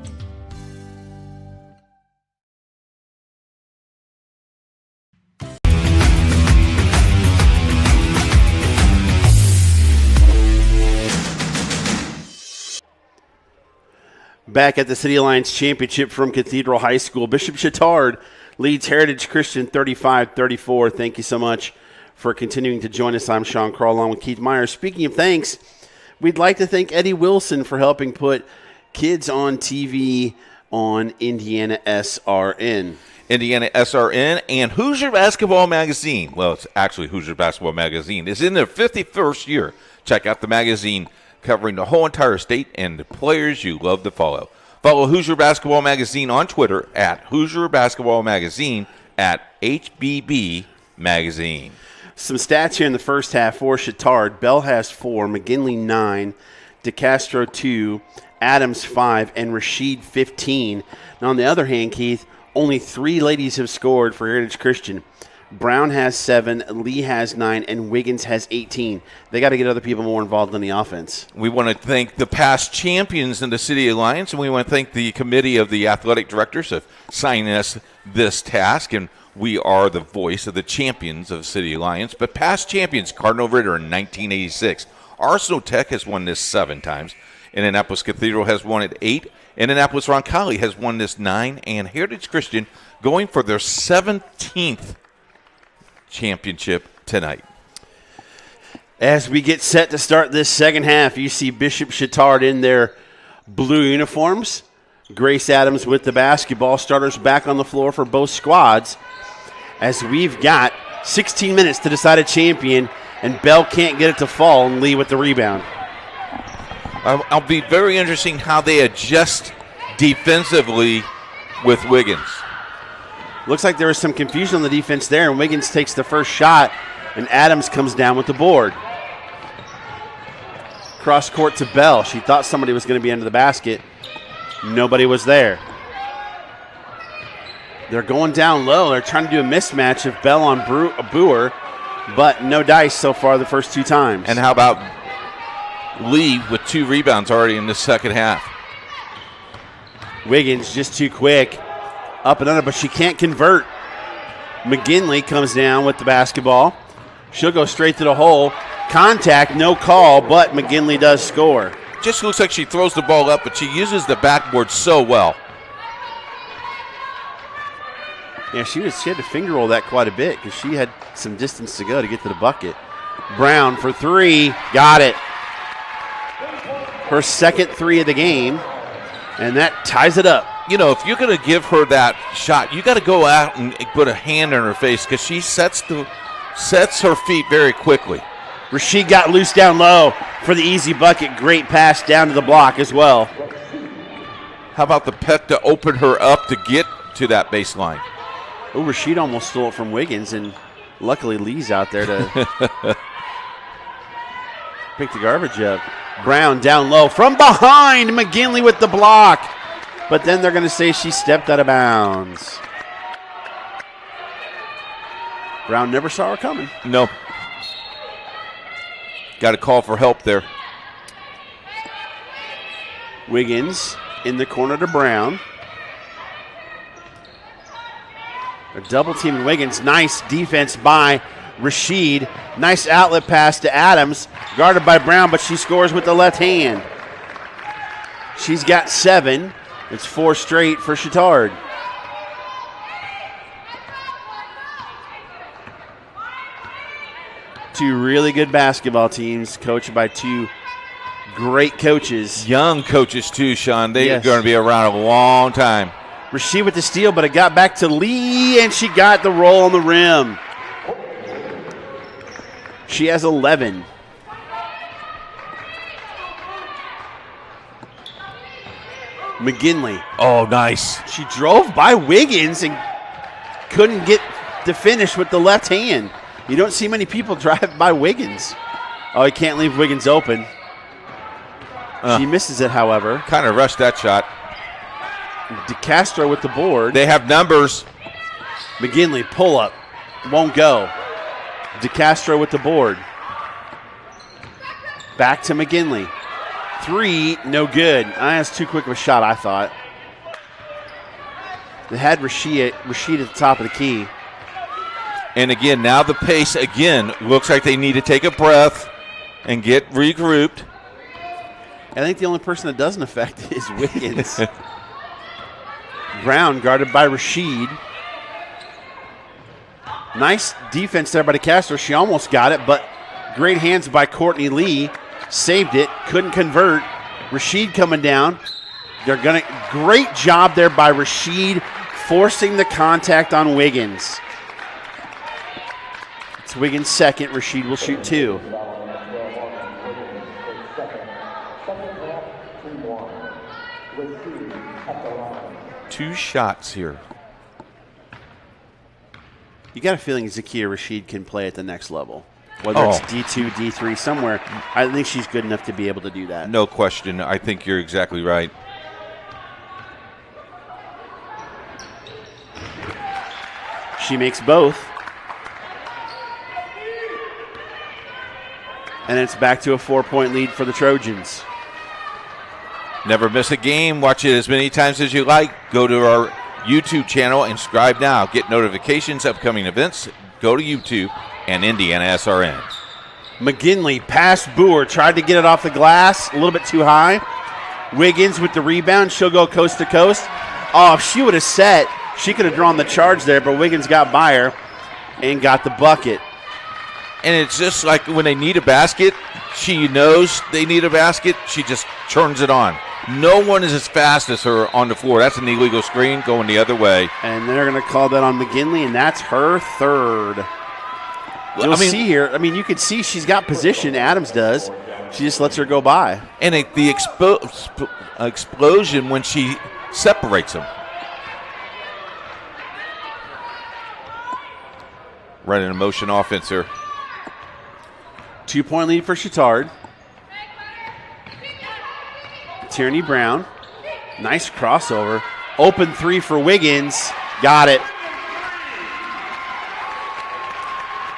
Back at the City Alliance Championship from Cathedral High School, Bishop Chatard leads Heritage Christian 35-34. Thank you so much for continuing to join us. I'm Sean Carl along with Keith Myers. Speaking of thanks, we'd like to thank Eddie Wilson for helping put kids on TV on Indiana SRN. Indiana SRN and Hoosier Basketball Magazine. Well, it's actually Hoosier Basketball Magazine. It's in their 51st year. Check out the magazine covering the whole entire state and the players you love to follow. Follow Hoosier Basketball Magazine on Twitter at Hoosier Basketball Magazine at HBB Magazine. Some stats here in the first half for Chatard. Bell has 4, McGinley 9, DeCastro 2, Adams 5, and Rashid 15. Now, on the other hand, Keith, only 3 ladies have scored for Heritage Christian. Brown has 7, Lee has 9, and Wiggins has 18. They got to get other people more involved in the offense. We want to thank the past champions in the City Alliance, and we want to thank the committee of the athletic directors of signing us this task. And we are the voice of the champions of City Alliance. But past champions, Cardinal Ritter in 1986. Arsenal Tech has won this 7 times. Indianapolis Cathedral has won it 8. Indianapolis Roncalli has won this 9. And Heritage Christian going for their 17th championship tonight. As we get set to start this second half, you see Bishop Chatard in their blue uniforms. Grace Adams with the basketball. Starters back on the floor for both squads. As we've got 16 minutes to decide a champion, and Bell can't get it to fall, and Lee with the rebound. I'll be very interesting how they adjust defensively with Wiggins. Looks like there was some confusion on the defense there, and Wiggins takes the first shot, and Adams comes down with the board. Cross court to Bell. She thought somebody was going to be under the basket. Nobody was there. They're going down low. They're trying to do a mismatch of Bell on Boer, but no dice so far the first 2 times. And how about Lee with 2 rebounds already in the second half? Wiggins just too quick. Up and under, but she can't convert. McGinley comes down with the basketball. She'll go straight to the hole. Contact, no call, but McGinley does score. Just looks like she throws the ball up, but she uses the backboard so well. Yeah, she had to finger roll that quite a bit because she had some distance to go to get to the bucket. Brown for 3, got it. Her second 3 of the game, and that ties it up. You know, if you're going to give her that shot, you got to go out and put a hand on her face because she sets her feet very quickly. Rashid got loose down low for the easy bucket. Great pass down to the block as well. How about the pet to open her up to get to that baseline? Oh, Rashid almost stole it from Wiggins, and luckily Lee's out there to pick the garbage up. Brown down low from behind. McGinley with the block. But then they're going to say she stepped out of bounds. Brown never saw her coming. Nope. Got a call for help there. Wiggins in the corner to Brown. A double team Wiggins. Nice defense by Rashid. Nice outlet pass to Adams. Guarded by Brown, but she scores with the left hand. She's got 7. It's 4 straight for Chatard. Two really good basketball teams coached by 2 great coaches. Young coaches too, Sean. They're going to be around a long time. Rashid with the steal, but it got back to Lee, and she got the roll on the rim. She has 11. McGinley. Oh, nice. She drove by Wiggins and couldn't get to finish with the left hand. You don't see many people drive by Wiggins. Oh, he can't leave Wiggins open. She misses it, however. Kind of rushed that shot. DeCastro with the board. They have numbers. McGinley, pull up. Won't go. DeCastro with the board. Back to McGinley. 3, no good. That's too quick of a shot, I thought. They had Rashid at the top of the key. And again, now the pace, again, looks like they need to take a breath and get regrouped. I think the only person that doesn't affect is Wiggins. Brown guarded by Rashid. Nice defense there by DeCastro. She almost got it, but great hands by Courtney Lee. Saved it, couldn't convert. Rashid coming down. Great job there by Rashid, forcing the contact on Wiggins. It's Wiggins' second. Rashid will shoot 2. Two shots here. You got a feeling Zakia Rashid can play at the next level. Whether it's D2, D3, somewhere. I think she's good enough to be able to do that. No question. I think you're exactly right. She makes both. And it's back to a 4-point lead for the Trojans. Never miss a game. Watch it as many times as you like. Go to our YouTube channel and subscribe now. Get notifications, upcoming events. Go to YouTube and Indiana SRN. McGinley past Boer. Tried to get it off the glass. A little bit too high. Wiggins with the rebound. She'll go coast to coast. Oh, if she would have set, she could have drawn the charge there, but Wiggins got by her and got the bucket. And it's just like when they need a basket, she knows they need a basket. She just turns it on. No one is as fast as her on the floor. That's an illegal screen going the other way. And they're going to call that on McGinley, and that's her third. You'll see here. I mean, you can see she's got position. Adams does. She just lets her go by. And the explosion when she separates them. Running a motion offense here. 2-point lead for Chatard. Tierney Brown. Nice crossover. Open 3 for Wiggins. Got it.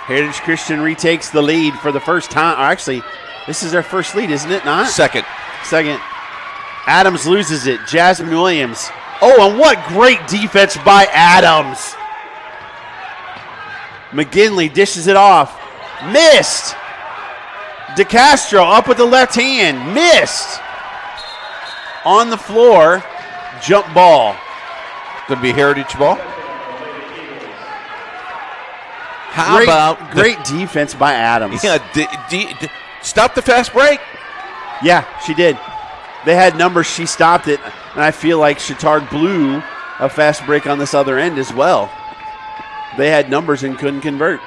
Heritage Christian retakes the lead for the first time. Actually, this is their first lead, isn't it? Not? Second. Adams loses it. Jasmine Williams. Oh, and what great defense by Adams. McGinley dishes it off. Missed. DeCastro up with the left hand. Missed. On the floor. Jump ball. Going to be Heritage ball. Great defense by Adams. Yeah, stop the fast break. Yeah, she did. They had numbers. She stopped it. And I feel like Chatard blew a fast break on this other end as well. They had numbers and couldn't convert.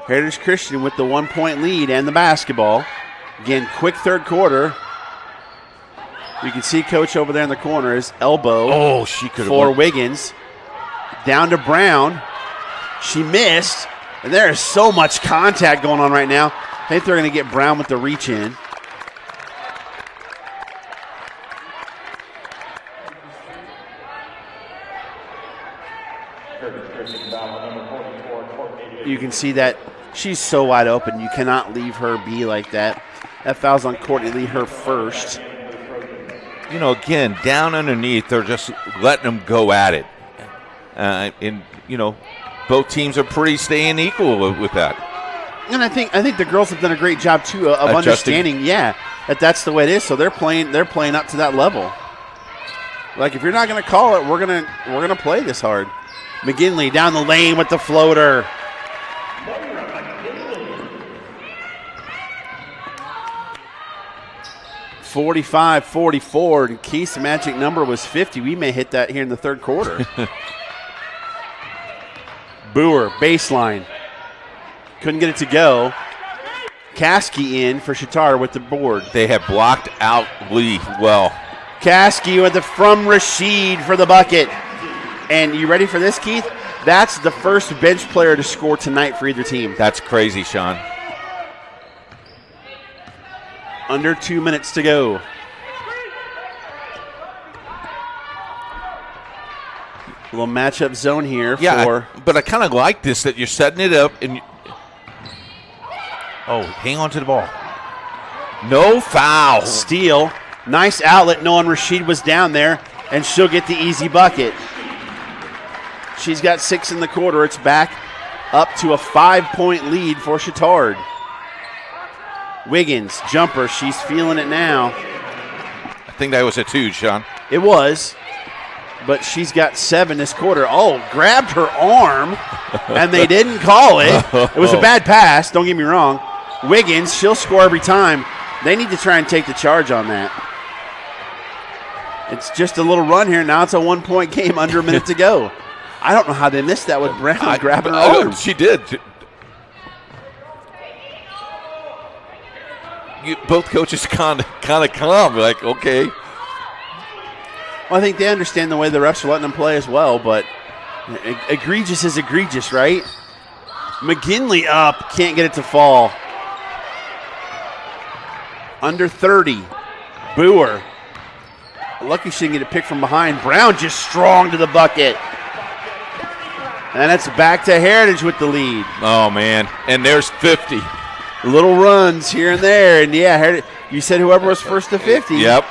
Heritage Christian with the 1-point lead and the basketball. Again, quick third quarter. You can see Coach over there in the corner. His elbow for Wiggins. Down to Brown. She missed. And there is so much contact going on right now. I think they're going to get Brown with the reach in. You can see that she's so wide open. You cannot leave her be like that. That foul's on Courtney Lee, her first. You know, again, down underneath, they're just letting them go at it. And, you know, both teams are pretty staying equal with that. And I think the girls have done a great job, too, of understanding, that's the way it is. So they're playing up to that level. Like, if you're not going to call it, we're gonna play this hard. McGinley down the lane with the floater. (45-44), and Keith's magic number was 50. We may hit that here in the third quarter. Boer, baseline. Couldn't get it to go. Caskey in for Chatard with the board. They have blocked out Lee well. Caskey with the from Rashid for the bucket. And you ready for this, Keith? That's the first bench player to score tonight for either team. That's crazy, Sean. Under 2 minutes to go. A little matchup zone here for. But I kind of like this that you're setting it up and. Hang on to the ball. No foul. Steal. Nice outlet knowing Rashid was down there, and she'll get the easy bucket. She's got 6 in the quarter. It's back up to a 5-point lead for Chatard. Wiggins, jumper. She's feeling it now. I think that was a 2, Sean. It was, but she's got 7 this quarter. Oh, grabbed her arm, and they didn't call it. It was a bad pass, don't get me wrong. Wiggins, she'll score every time. They need to try and take the charge on that. It's just a little run here. Now it's a 1-point game, under a minute to go. I don't know how they missed that with Brown grabbing her arm. She did. Both coaches kind of calm, like, okay. Well, I think they understand the way the refs are letting them play as well, but egregious is egregious, right? McGinley up, can't get it to fall. Under 30, Boer. Lucky she didn't get a pick from behind. Brown just strong to the bucket. And it's back to Heritage with the lead. Oh, man. And there's 50. Little runs here and there. And, yeah, Heritage, you said whoever was first to 50. Yep.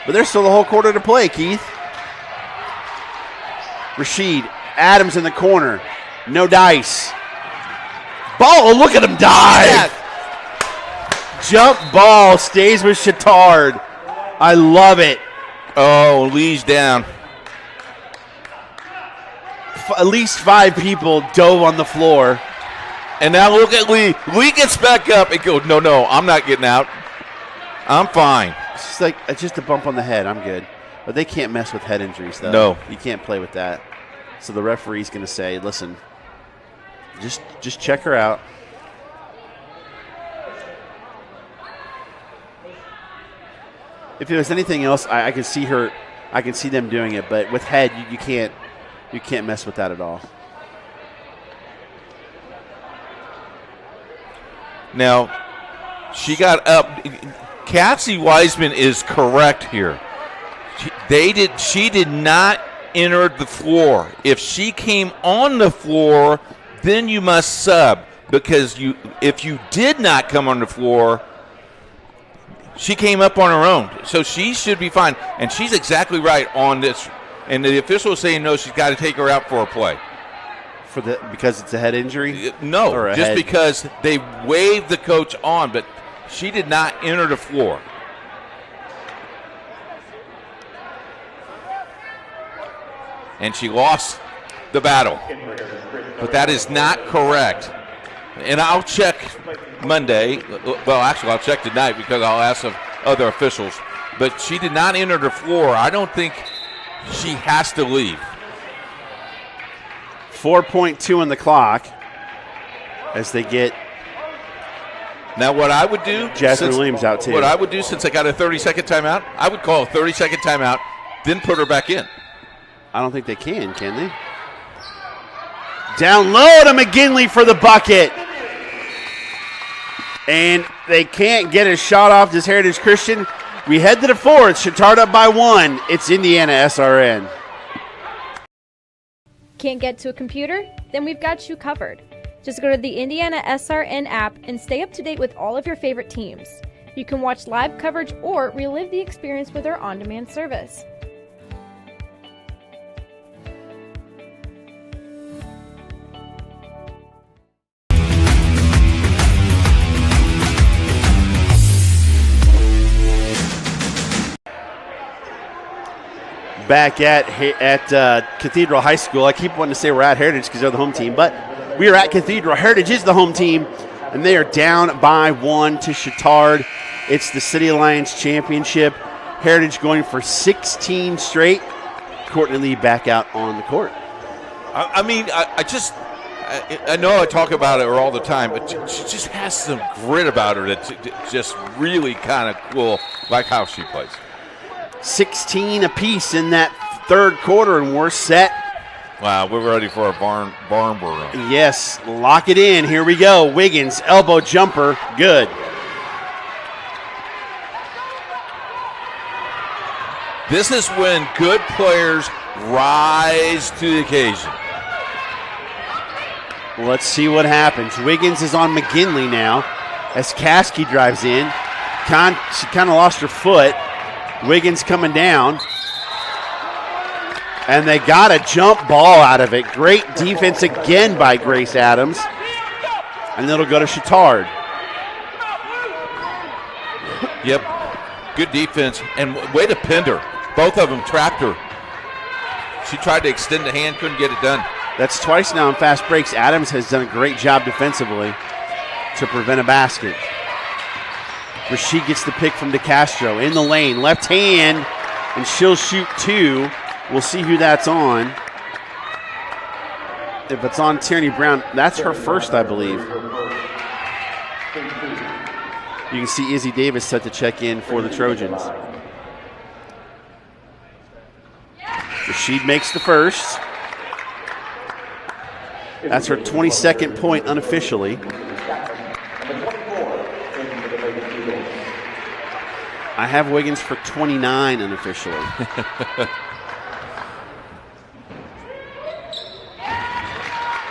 But there's still the whole quarter to play, Keith. Rashid, Adams in the corner. No dice. Ball, look at him dive. Jump ball stays with Chatard. I love it. Oh, Lee's down. At least 5 people dove on the floor. And now look at Lee. Lee gets back up and goes, no, I'm not getting out. I'm fine. It's just a bump on the head. I'm good. But they can't mess with head injuries, though. No. You can't play with that. So the referee's going to say, listen, just check her out. If it was anything else, I can see her. I can see them doing it, but with head, you can't mess with that at all. Now, she got up. Cassie Wiseman is correct here. She did not enter the floor. If she came on the floor, then you must sub, because if you did not come on the floor, she came up on her own, so she should be fine. And she's exactly right on this. And the official is saying no, she's got to take her out for a play. Because it's a head injury? No, just because they waved the coach on, but she did not enter the floor. And she lost the battle. But that is not correct. And I'll check Monday. Well, actually, I'll check tonight because I'll ask some other officials. But she did not enter the floor. I don't think she has to leave. 4.2 on the clock as they get. Now, what I would do. Jasmine Williams out, too. What I would do, since I got a 30-second timeout, I would call a 30-second timeout, then put her back in. I don't think they can they? Down low to McGinley for the bucket. And they can't get a shot off this Heritage Christian. We head to the fourth. Chatard up by 1. It's Indiana SRN. Can't get to a computer? Then we've got you covered. Just go to the Indiana SRN app and stay up to date with all of your favorite teams. You can watch live coverage or relive the experience with our on-demand service. Back at Cathedral High School. I keep wanting to say we're at Heritage because they're the home team, but we are at Cathedral. Heritage is the home team, and they are down by 1 to Chatard. It's the City Alliance Championship. Heritage going for 16 straight. Courtney Lee back out on the court. I know I talk about her all the time, but she just has some grit about her that's just really kind of cool, like how she plays. 16 apiece in that third quarter, and we're set Wow, we're ready for a barn burner. Yes, lock it in. Here we go. Wiggins, elbow jumper, good. This is when good players rise to the occasion. Let's see what happens. Wiggins is on McGinley now as Caskey drives in. She kind of lost her foot. Wiggins coming down. And they got a jump ball out of it. Great defense again by Grace Adams. And it'll go to Chatard. Yep, good defense. And way to pin her. Both of them trapped her. She tried to extend the hand, couldn't get it done. That's twice now in fast breaks. Adams has done a great job defensively to prevent a basket. Rasheed gets the pick from DeCastro in the lane. Left hand, and she'll shoot two. We'll see who that's on. If it's on Tierney Brown, that's her first, I believe. You can see Izzy Davis set to check in for the Trojans. Rasheed makes the first. That's her 22nd point unofficially. I have Wiggins for 29 unofficially.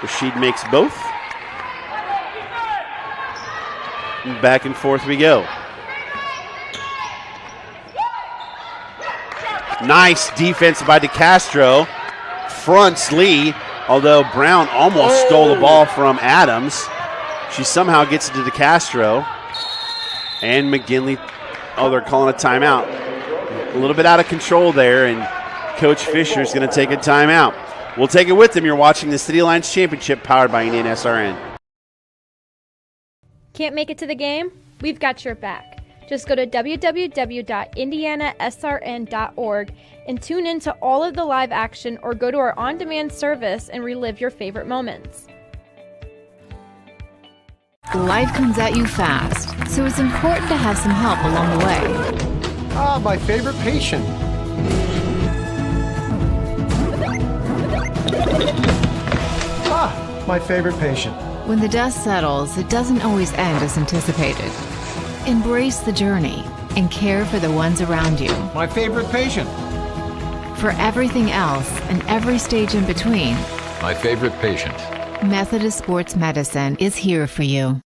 Rasheed makes both. And back and forth we go. Nice defense by DeCastro. Fronts Lee, although Brown almost stole the ball from Adams. She somehow gets it to DeCastro. And McGinley, they're calling a timeout. A little bit out of control there, and Coach Fisher's going to take a timeout. We'll take it with them. You're watching the City Alliance Championship powered by Indiana SRN. Can't make it to the game? We've got your back. Just go to www.indianasrn.org and tune in to all of the live action, or go to our on-demand service and relive your favorite moments. Life comes at you fast, so it's important to have some help along the way. Ah, my favorite patient. Ah, my favorite patient. When the dust settles, it doesn't always end as anticipated. Embrace the journey and care for the ones around you. My favorite patient. For everything else and every stage in between, my favorite patient. Methodist Sports Medicine is here for you.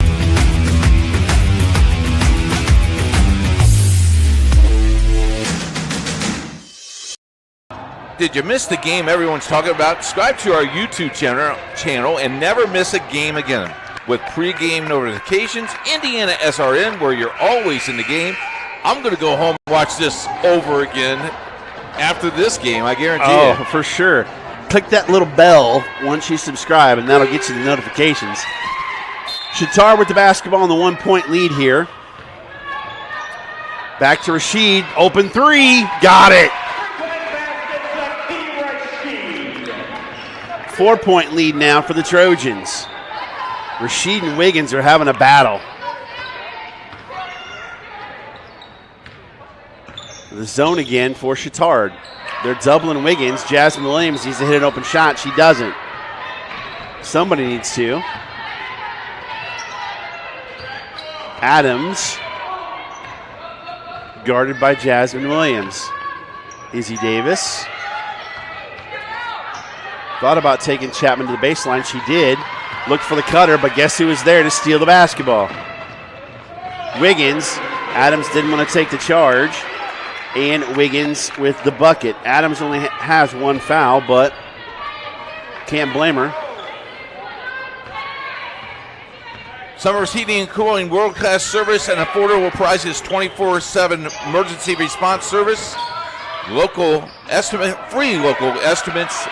Did you miss the game everyone's talking about? Subscribe to our YouTube channel and never miss a game again. With pregame notifications, Indiana SRN, where you're always in the game. I'm going to go home and watch this over again after this game, I guarantee you. Oh, for sure. Click that little bell once you subscribe, and that'll get you the notifications. Chatard with the basketball in the 1-point lead here. Back to Rasheed. Open three. Got it. 4-point lead now for the Trojans. Rasheed and Wiggins are having a battle. The zone again for Chatard. They're doubling Wiggins. Jasmine Williams needs to hit an open shot. She doesn't. Somebody needs to. Adams, guarded by Jasmine Williams. Izzy Davis. Thought about taking Chapman to the baseline. She did. Looked for the cutter, but guess who was there to steal the basketball? Wiggins. Adams didn't want to take the charge. And Wiggins with the bucket. Adams only has one foul, but can't blame her. Summers Heating and Cooling, world-class service and affordable prices, 24/7 emergency response service. Local estimate, free local estimates.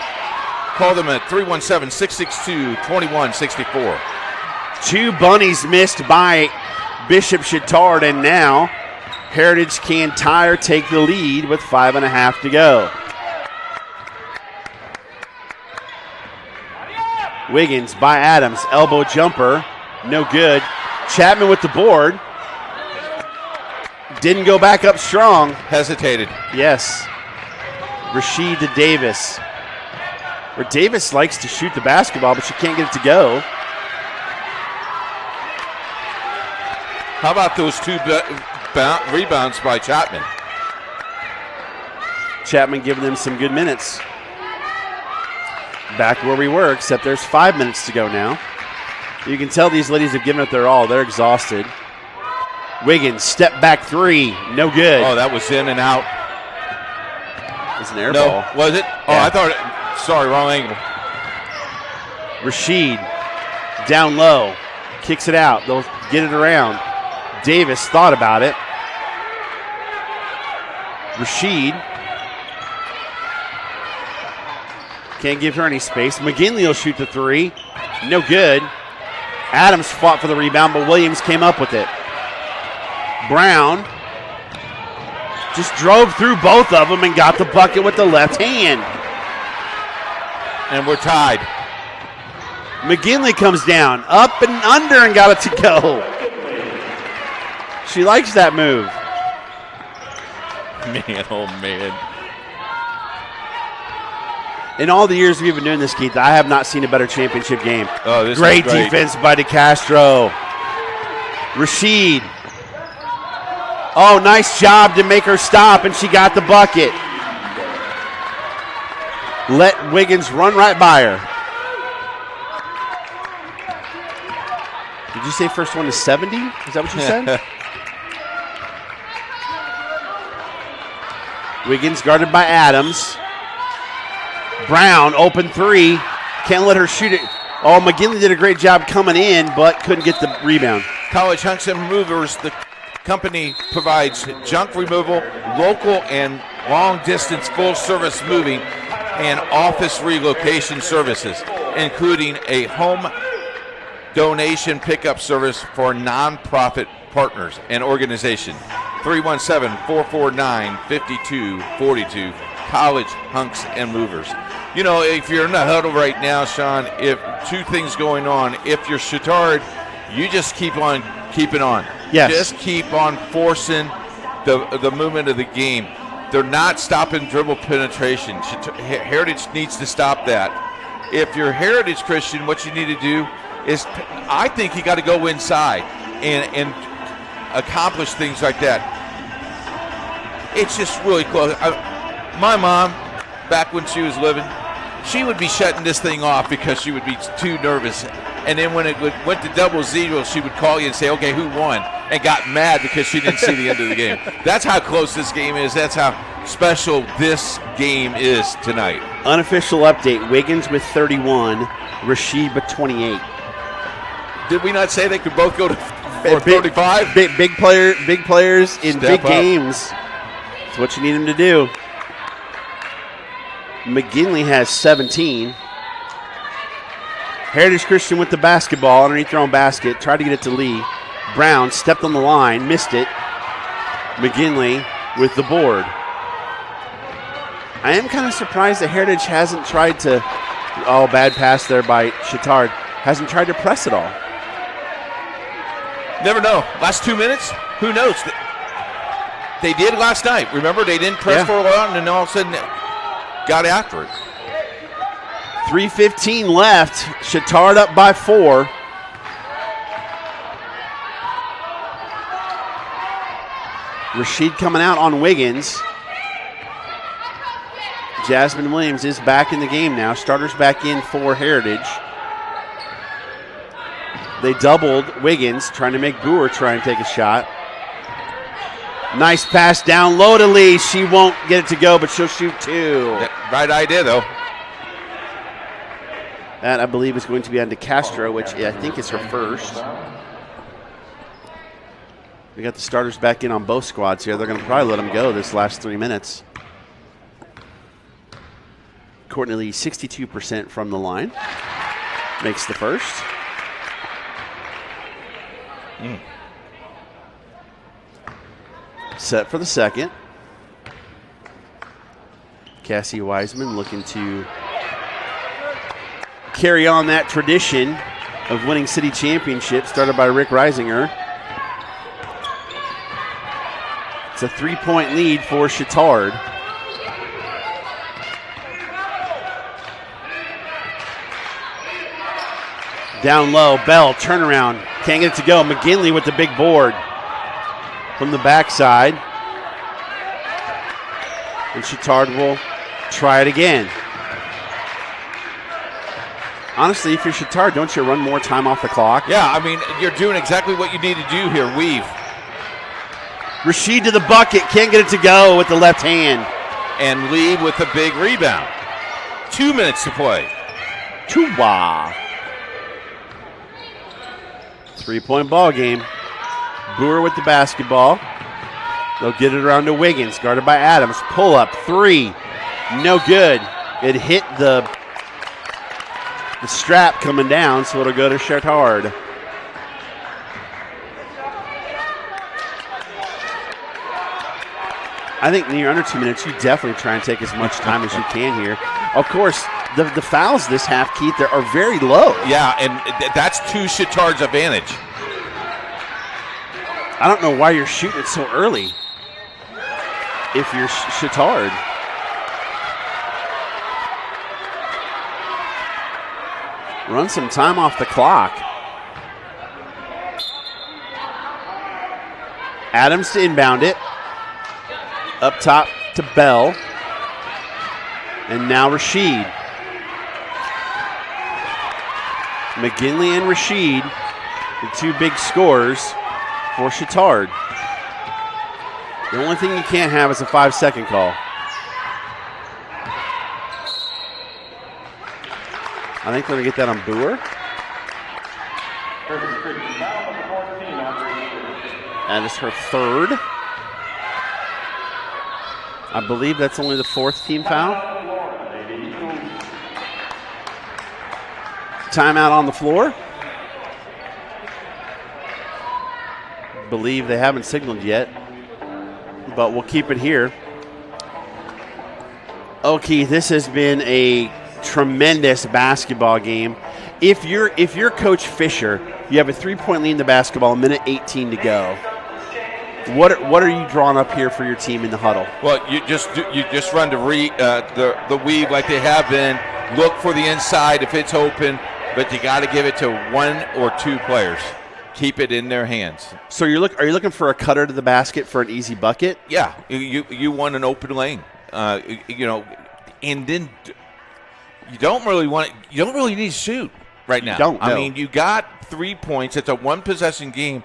Call them at 317-662-2164. Two bunnies missed by Bishop Chatard, and now Heritage Can Tire take the lead with 5.5 to go. Wiggins by Adams, elbow jumper, no good. Chapman with the board. Didn't go back up strong. Hesitated. Yes. Rasheed to Davis. where Davis likes to shoot the basketball, but she can't get it to go. How about those two rebounds by Chapman? Chapman giving them some good minutes. Back where we were, except there's 5 minutes to go now. You can tell these ladies have given it their all. They're exhausted. Wiggins, step back three. No good. Oh, that was in and out. It's an air ball. Was it? Oh, Yeah. I thought it. Sorry, wrong angle. Rashid, down low. Kicks it out. They'll get it around. Davis thought about it. Rashid. Can't give her any space. McGinley will shoot the three. No good. Adams fought for the rebound, but Williams came up with it. Brown just drove through both of them and got the bucket with the left hand. And we're tied. McGinley comes down, up and under, and got it to go. She likes that move. Man, oh man. In all the years we've been doing this, Keith, I have not seen a better championship game. Oh, this great is great defense by DeCastro. Rashid. Oh, nice job to make her stop, and she got the bucket. Let Wiggins run right by her. Did you say first one to 70? Is that what you said? Wiggins guarded by Adams. Brown, open three. Can't let her shoot it. Oh, McGinley did a great job coming in, but couldn't get the rebound. College Hunks and Movers, the company provides junk removal, local and long-distance full-service moving, and office relocation services, including a home donation pickup service for nonprofit partners and organization. 317-449-5242. College Hunks and Movers. You know, if you're in the huddle right now, Sean, if two things going on. If you're Chatard, you just keep on keeping on. Yes. Just keep on forcing the movement of the game. They're not stopping dribble penetration. Heritage needs to stop that. If you're Heritage Christian, what you need to do is, I think you got to go inside and accomplish things like that. It's just really close. My mom, back when she was living, she would be shutting this thing off because she would be too nervous. And then when it went to 0-0, she would call you and say, okay, who won? And got mad because she didn't see the end of the game. That's how close this game is. That's how special this game is tonight. Unofficial update, Wiggins with 31, Rashid with 28. Did we not say they could both go to 35? Big players in Step big up. games. That's what you need them to do. McGinley has 17. Heritage Christian with the basketball underneath their own basket. Tried to get it to Lee. Brown stepped on the line, missed it. McGinley with the board. I am kind of surprised that Heritage hasn't tried to, bad pass there by Chatard, hasn't tried to press it all. Never know. Last 2 minutes, who knows? They did last night. Remember, they didn't press for a while, and then all of a sudden got after it. 3:15 left. Chatard up by 4. Rashid coming out on Wiggins. Jasmine Williams is back in the game now. Starters back in for Heritage. They doubled Wiggins, trying to make Boer try and take a shot. Nice pass down low to Lee. She won't get it to go, but she'll shoot two. Right idea, though. That, I believe, is going to be on DeCastro, which I think is her first. We got the starters back in on both squads here. They're going to probably let them go this last 3 minutes. Courtney Lee, 62% from the line. Makes the first. Set for the second. Cassie Wiseman looking to carry on that tradition of winning city championships started by Rick Reisinger. It's a 3-point lead for Chatard. Down low, Bell, turnaround. Can't get it to go. McGinley with the big board from the backside. And Chatard will try it again. Honestly, if you're Chatard, don't you run more time off the clock? Yeah, I mean, you're doing exactly what you need to do here. Weave. Rashid to the bucket. Can't get it to go with the left hand. And Lee with a big rebound. 2 minutes to play. Chua. 3-point ball game. Boer with the basketball. They'll get it around to Wiggins, guarded by Adams. Pull up, 3. No good. It hit the strap coming down, so it'll go to Chatard. I think when you're under 2 minutes, you definitely try and take as much time as you can here. Of course, the fouls this half, Keith, are very low. Yeah, and that's to Chatard's advantage. I don't know why you're shooting it so early if you're Chatard. Run some time off the clock. Adams to inbound it. Up top to Bell. And now Rashid. McGinley and Rashid, the two big scorers for Chatard. The only thing you can't have is a 5-second call. I think they're going to get that on Boer. That is her third. I believe that's only the fourth team foul. Timeout on the floor. Believe they haven't signaled yet, but we'll keep it here. Okay, this has been a tremendous basketball game. If you're Coach Fisher, you have a 3-point lead in the basketball, 1:18 to go. What are you drawing up here for your team in the huddle? Well, you just run the weave like they have been. Look for the inside if it's open, but you got to give it to one or two players. Keep it in their hands. So are you looking for a cutter to the basket for an easy bucket? Yeah, you want an open lane, and then you don't really need to shoot right now. You don't. I mean, you got 3 points. It's a one-possession game.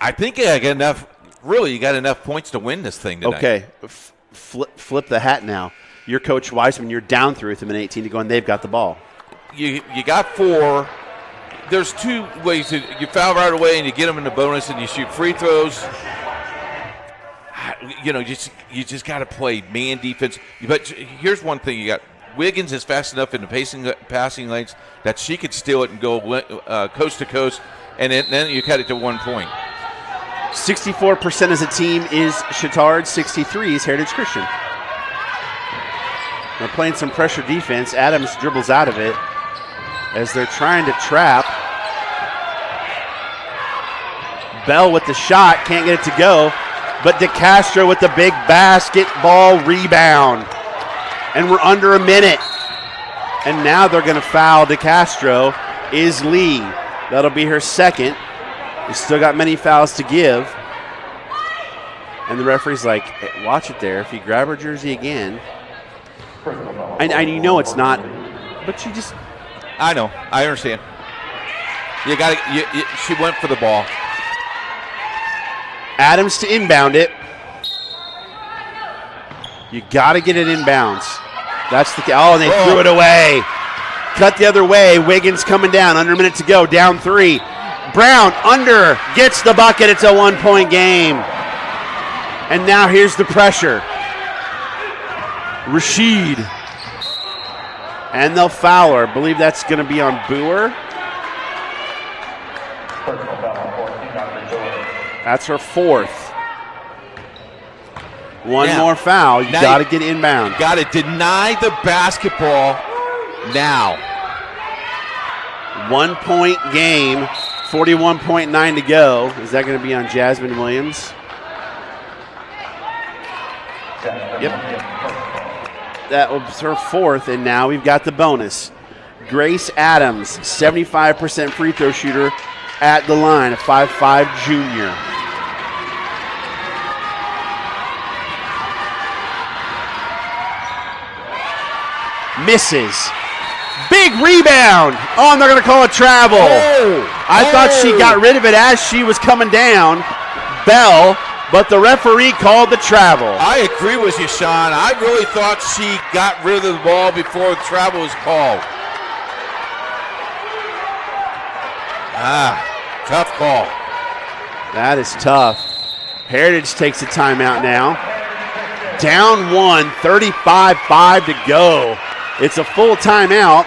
I think you got enough points to win this thing tonight. Okay, flip the hat now. You're Coach Wiseman. You're down 3 with them in 18 to go, and they've got the ball. You got 4. There's 2 ways. You foul right away, and you get them in the bonus, and you shoot free throws. You just got to play man defense. But here's one thing you got. Wiggins is fast enough in the passing lanes that she could steal it and go coast to coast, and then you cut it to 1 point. 64% as a team is Chatard, 63 is Heritage Christian. They're playing some pressure defense. Adams dribbles out of it as they're trying to trap. Bell with the shot, can't get it to go, but DeCastro with the big basketball rebound. And we're under a minute. And now they're going to foul DeCastro is Lee. That'll be her second. We still got many fouls to give. And the referee's like, hey, watch it there. If you grab her jersey again. And you know it's not, but you just. I know. I understand. You got to. She went for the ball. Adams to inbound it. You got to get it inbounds. That's the. Oh, and they threw it away. Cut the other way. Wiggins coming down. Under a minute to go. Down 3. Brown under. Gets the bucket. It's a 1-point game. And now here's the pressure. Rashid. And they'll foul her. I believe that's going to be on Boer. That's her 4th. One more foul. You got to get inbound. You got to deny the basketball now. 1-point game. 41.9 to go. Is that going to be on Jasmine Williams? Yep. That was her 4th, and now we've got the bonus. Grace Adams, 75% free throw shooter at the line, a 5'5" junior. Misses. Big rebound. Oh, and they're going to call a travel. I thought she got rid of it as she was coming down. Bell, but the referee called the travel. I agree with you, Sean. I really thought she got rid of the ball before the travel was called. Tough call. That is tough. Heritage takes a timeout now. Down 1, 35-5 to go. It's a full timeout.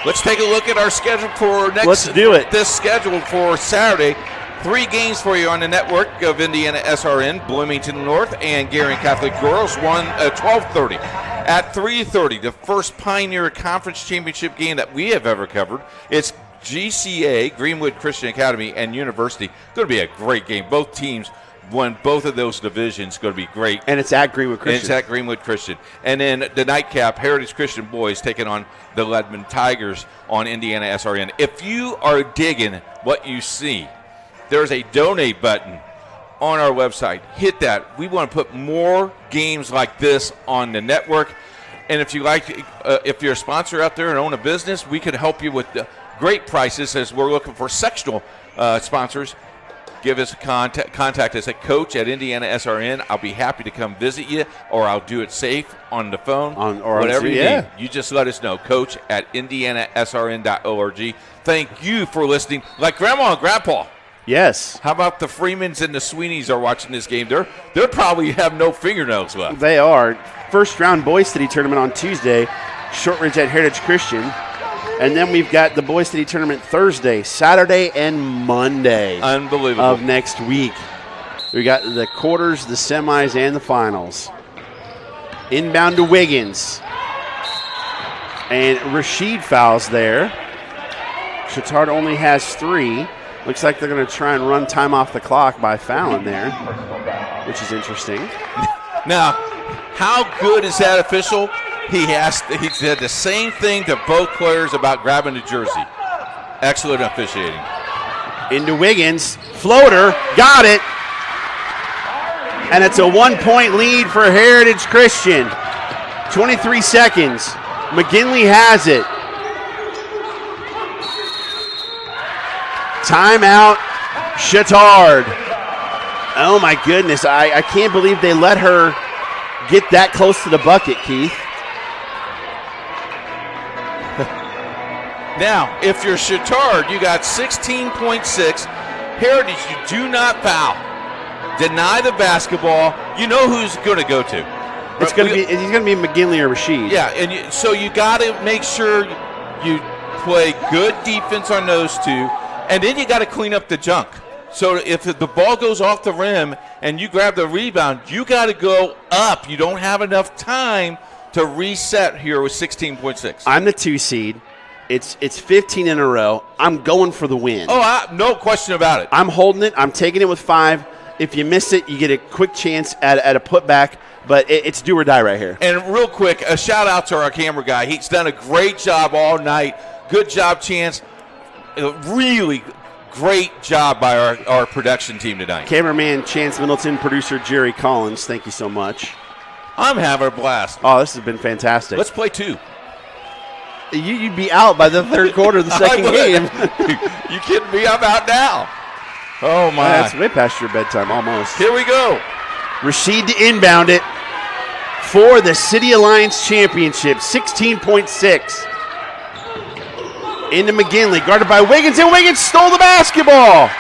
Let's take a look at our schedule for next. Let's do it. This schedule for Saturday. 3 games for you on the network of Indiana SRN, Bloomington North and Gary Catholic Girls, 12:30. At 3:30, the first Pioneer Conference Championship game that we have ever covered. It's GCA, Greenwood Christian Academy, and University. Going to be a great game. Both teams won both of those divisions. Going to be great. And it's at Greenwood Christian. And it's at Greenwood Christian. And then the nightcap, Heritage Christian Boys taking on the Leadman Tigers on Indiana SRN. If you are digging what you see, there's a donate button on our website. Hit that. We want to put more games like this on the network. And if you like, if you're a sponsor out there and own a business, we could help you with the great prices as we're looking for sectional sponsors. Give us a contact us at Coach at Indiana SRN. I'll be happy to come visit you, or I'll do it safe on the phone, whatever you need. You just let us know. Coach at indianasrn.org. Thank you for listening. Like Grandma and Grandpa. Yes. How about the Freemans and the Sweeneys are watching this game? They're probably have no fingernails left. They are. First round Boys City tournament on Tuesday. Shortridge at Heritage Christian. And then we've got the Boys City tournament Thursday, Saturday, and Monday. Unbelievable. Of next week. We got the quarters, the semis, and the finals. Inbound to Wiggins. And Rashid fouls there. Chatard only has 3. Looks like they're going to try and run time off the clock by fouling there, which is interesting. Now, how good is that official? He said the same thing to both players about grabbing the jersey. Excellent officiating. Into Wiggins. Floater. Got it. And it's a 1-point lead for Heritage Christian. 23 seconds. McGinley has it. Timeout. Chatard. Oh, my goodness. I can't believe they let her get that close to the bucket, Keith. Now, if you're Chatard, you got 16.6. Heritage, you do not foul. Deny the basketball. You know who's going to go to. He's going to be McGinley or Rashid. Yeah, and so you got to make sure you play good defense on those two, and then you got to clean up the junk. So if the ball goes off the rim and you grab the rebound, you got to go up. You don't have enough time to reset here with 16.6. I'm the 2 seed. It's 15 in a row. I'm going for the win. Oh, no question about it. I'm holding it. I'm taking it with 5. If you miss it, you get a quick chance at a putback, but it's do or die right here. And real quick, a shout-out to our camera guy. He's done a great job all night. Good job, Chance. Really great job by our production team tonight. Cameraman Chance Middleton, producer Jerry Collins, thank you so much. I'm having a blast. Oh, this has been fantastic. Let's play 2. You'd be out by the third quarter of the second game. You kidding me? I'm out now. Oh, my. That's way past your bedtime, almost. Here we go. Rashid to inbound it for the City Alliance Championship, 16.6. Into McGinley, guarded by Wiggins, and Wiggins stole the basketball.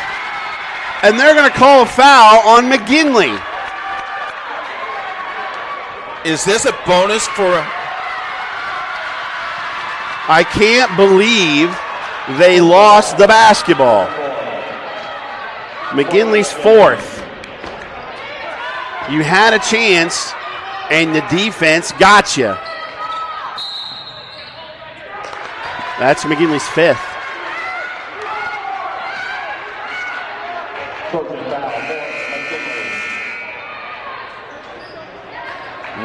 And they're going to call a foul on McGinley. Is this a bonus for... I can't believe they lost the basketball. McGinley's 4th. You had a chance, and the defense got you. That's McGinley's 5th.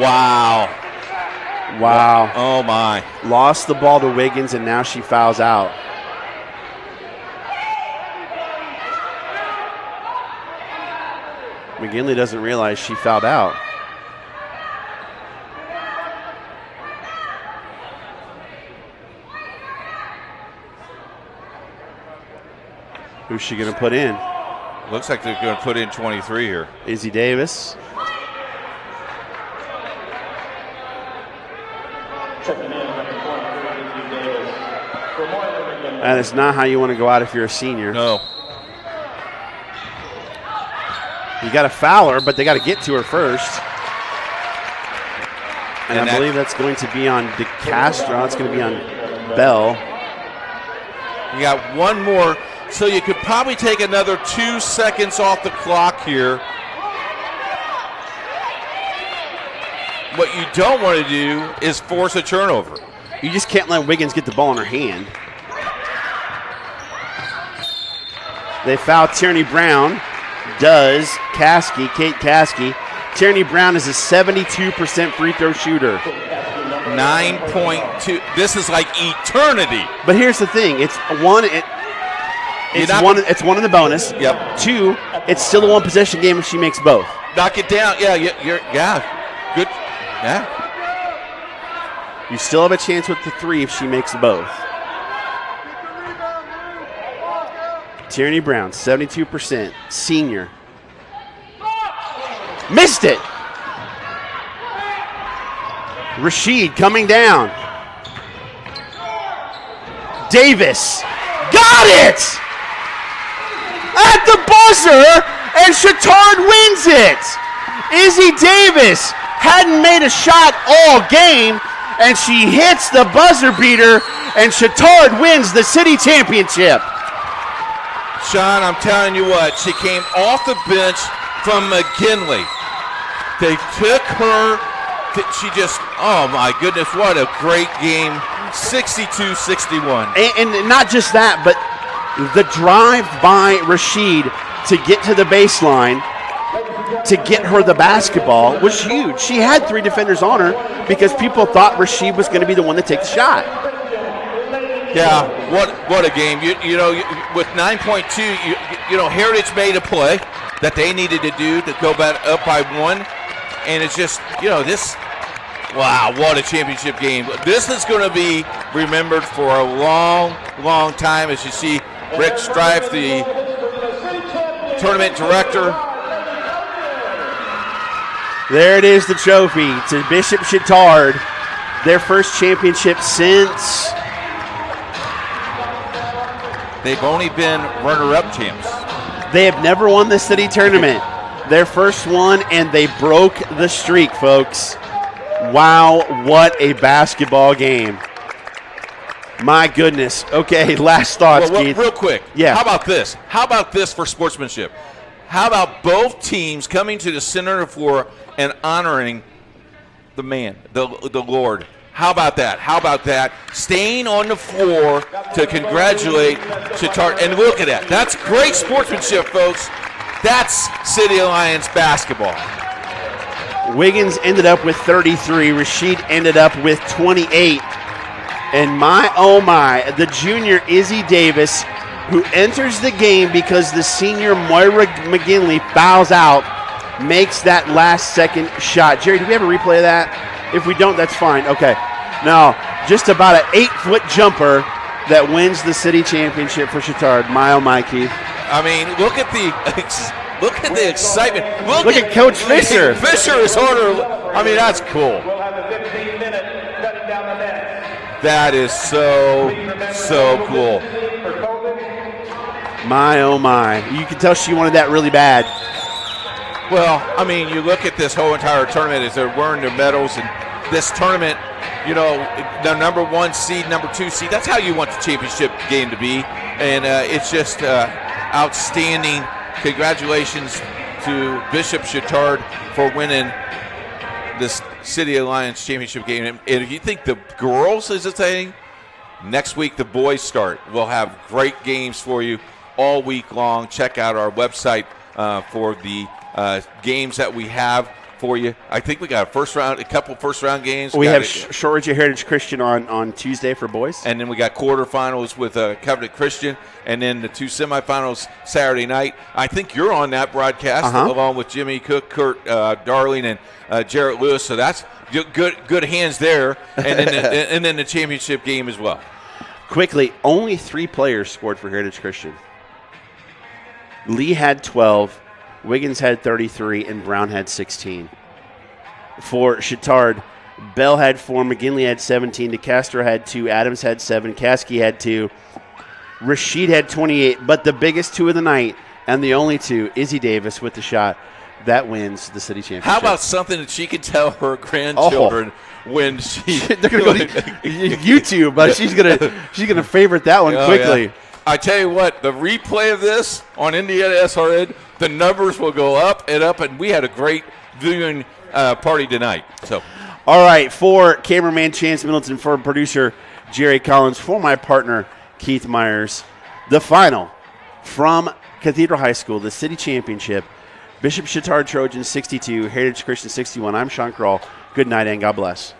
Wow. Wow. Oh, my. Lost the ball to Wiggins, and now she fouls out. McGinley doesn't realize she fouled out. Who's she going to put in? Looks like they're going to put in 23 here. Izzy Davis. That is not how you want to go out if you're a senior. No. You got to foul her, but they got to get to her first. And I believe that's going to be on DeCastro. It's going to be on Bell. You got one more, so you could probably take another 2 seconds off the clock here. What you don't want to do is force a turnover. You just can't let Wiggins get the ball in her hand. They foul Tierney Brown. Does Kate Caskey. Tierney Brown is a 72% free throw shooter. 9.2. This is like eternity. But here's the thing: it's one. It's one in the bonus. Yep. 2. It's still a one possession game if she makes both. Knock it down. Yeah. Good. Yeah. You still have a chance with the 3 if she makes both. Tierney Brown, 72%, senior. Missed it. Rashid coming down. Davis got it at the buzzer, and Chatard wins it. Izzy Davis hadn't made a shot all game, and she hits the buzzer beater, and Chatard wins the city championship. Sean, I'm telling you what, she came off the bench from McGinley. They took her, she just, oh my goodness, what a great game, 62-61. And not just that, but the drive by Rashid to get to the baseline, to get her the basketball, was huge. She had 3 defenders on her because people thought Rashid was going to be the one to take the shot. Yeah, what a game. You know, with 9.2, you know, Heritage made a play that they needed to do to go back up by 1. And it's just, you know, this, wow, what a championship game. This is going to be remembered for a long, long time. As you see Rick Strife, the tournament director. There it is, the trophy to Bishop Chatard, their first championship since... They've only been runner-up champs. They have never won the city tournament. Their first one, and they broke the streak, folks. Wow, what a basketball game. My goodness. Okay, last thoughts, Keith. Real quick. Yeah. How about this? How about this for sportsmanship? How about both teams coming to the center of the floor and honoring the man, the Lord? How about that? How about that? Staying on the floor to congratulate Chatard. And look at that. That's great sportsmanship, folks. That's City Alliance basketball. Wiggins ended up with 33. Rashid ended up with 28. And my, oh my, the junior Izzy Davis, who enters the game because the senior Moira McGinley fouls out, makes that last second shot. Jerry, do we have a replay of that? If we don't, that's fine. Okay. Now, just about an 8-foot jumper that wins the city championship for Chatard. My, oh my, Keith. I mean, look at the excitement. Look at Coach Fisher. Fisher is on her. I mean, that's cool. That is so cool. My, oh my. You can tell she wanted that really bad. Well, I mean, you look at this whole entire tournament as they're wearing their medals, and this tournament, you know, the number 1 seed, number 2 seed, that's how you want the championship game to be. And it's just outstanding. Congratulations to Bishop Chatard for winning this City Alliance championship game. And if you think the girls is a thing, next week the boys start. We'll have great games for you all week long. Check out our website for the games that we have for you. I think we got a couple first-round games. We have Shortridge at Heritage Christian on Tuesday for boys. And then we got quarterfinals with Covenant Christian, and then the 2 semifinals Saturday night. I think you're on that broadcast along with Jimmy Cook, Kurt Darling, and Jarrett Lewis. So that's good hands there. And then the championship game as well. Quickly, only 3 players scored for Heritage Christian. Lee had 12, Wiggins had 33, and Brown had 16. For Chatard, Bell had 4, McGinley had 17, DeCastro had 2, Adams had 7, Caskey had 2, Rashid had 28, but the biggest 2 of the night, and the only 2, Izzy Davis with the shot, that wins the city championship. How about something that she can tell her grandchildren when they're going to go to YouTube, but she's gonna favorite that one quickly. Yeah. I tell you what, the replay of this on Indiana SRN, the numbers will go up, and we had a great viewing party tonight. So, all right, for cameraman Chance Middleton, for producer Jerry Collins, for my partner Keith Myers, the final from Cathedral High School, the city championship, Bishop Chatard Trojans 62, Heritage Christian 61. I'm Sean Kroll. Good night and God bless.